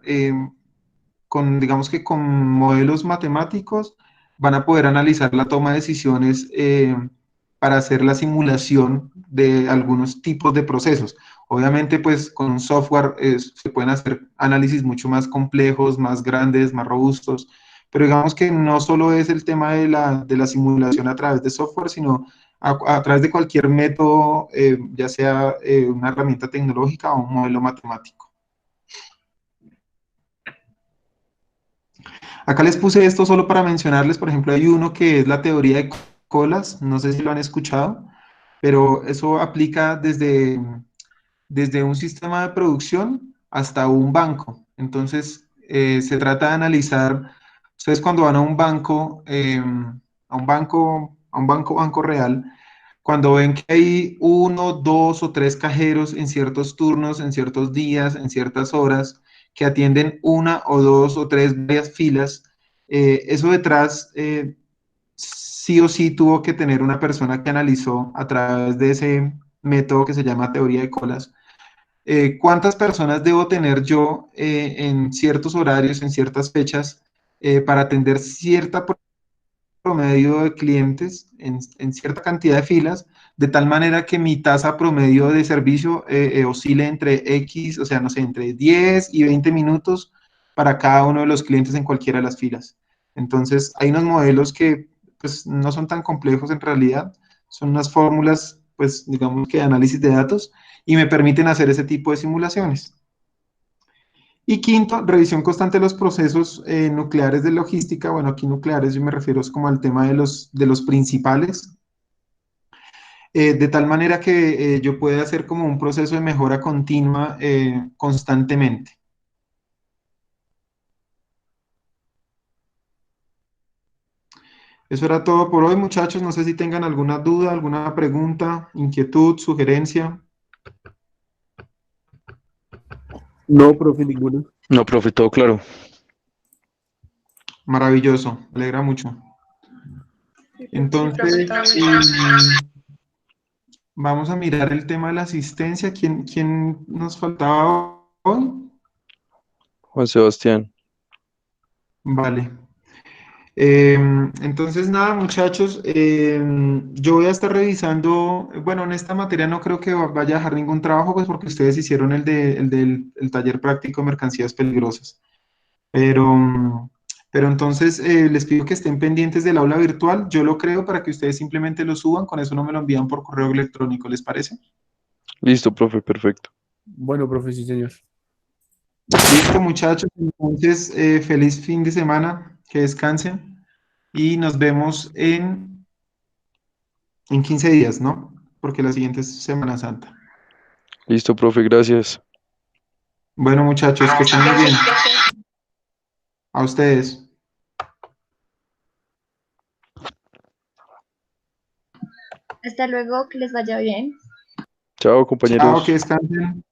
digamos que con modelos matemáticos, van a poder analizar la toma de decisiones para hacer la simulación de algunos tipos de procesos. Obviamente, pues con un software se pueden hacer análisis mucho más complejos, más grandes, más robustos, pero digamos que no solo es el tema de la simulación a través de software, sino a través de cualquier método, ya sea una herramienta tecnológica o un modelo matemático. Acá les puse esto solo para mencionarles, por ejemplo, hay uno que es la teoría de colas, no sé si lo han escuchado, pero eso aplica desde un sistema de producción hasta un banco. Entonces, se trata de analizar, ustedes cuando van a un banco, banco real, cuando ven que hay uno, dos o tres cajeros en ciertos turnos, en ciertos días, en ciertas horas, que atienden una o dos o tres varias filas, eso detrás sí o sí tuvo que tener una persona que analizó a través de ese método que se llama teoría de colas. ¿Cuántas personas debo tener yo en ciertos horarios, en ciertas fechas, para atender cierta promedio de clientes en cierta cantidad de filas, de tal manera que mi tasa promedio de servicio oscile entre X, o sea, no sé, entre 10 y 20 minutos para cada uno de los clientes en cualquiera de las filas? Entonces, hay unos modelos que pues, no son tan complejos en realidad, son unas fórmulas, pues, digamos que de análisis de datos, y me permiten hacer ese tipo de simulaciones. Y quinto, revisión constante de los procesos nucleares de logística. Bueno, aquí nucleares yo me refiero es como al tema de los principales, de tal manera que yo pueda hacer como un proceso de mejora continua constantemente. Eso era todo por hoy, muchachos. No sé si tengan alguna duda, alguna pregunta, inquietud, sugerencia. No, profe, ninguno. No, profe, todo claro. Maravilloso, me alegra mucho. Sí, profe, Entonces, todo bien. vamos a mirar el tema de la asistencia. ¿Quién nos faltaba hoy? Juan Sebastián. Vale. Entonces, nada, muchachos, yo voy a estar revisando, bueno, en esta materia no creo que vaya a dejar ningún trabajo, pues porque ustedes hicieron el taller práctico de mercancías peligrosas. Pero, pero entonces les pido que estén pendientes del aula virtual. Yo lo creo para que ustedes simplemente lo suban, con eso no me lo envían por correo electrónico, ¿les parece? Listo, profe, perfecto. Bueno, profe, sí, señor. Listo, muchachos. Entonces, feliz fin de semana, que descansen y nos vemos en 15 días, ¿no? Porque la siguiente es Semana Santa. Listo, profe, gracias. Bueno, muchachos, que estén muy bien. Gracias, profe. A ustedes. Hasta luego, que les vaya bien. Chao, Chao, que compañeros. descansen.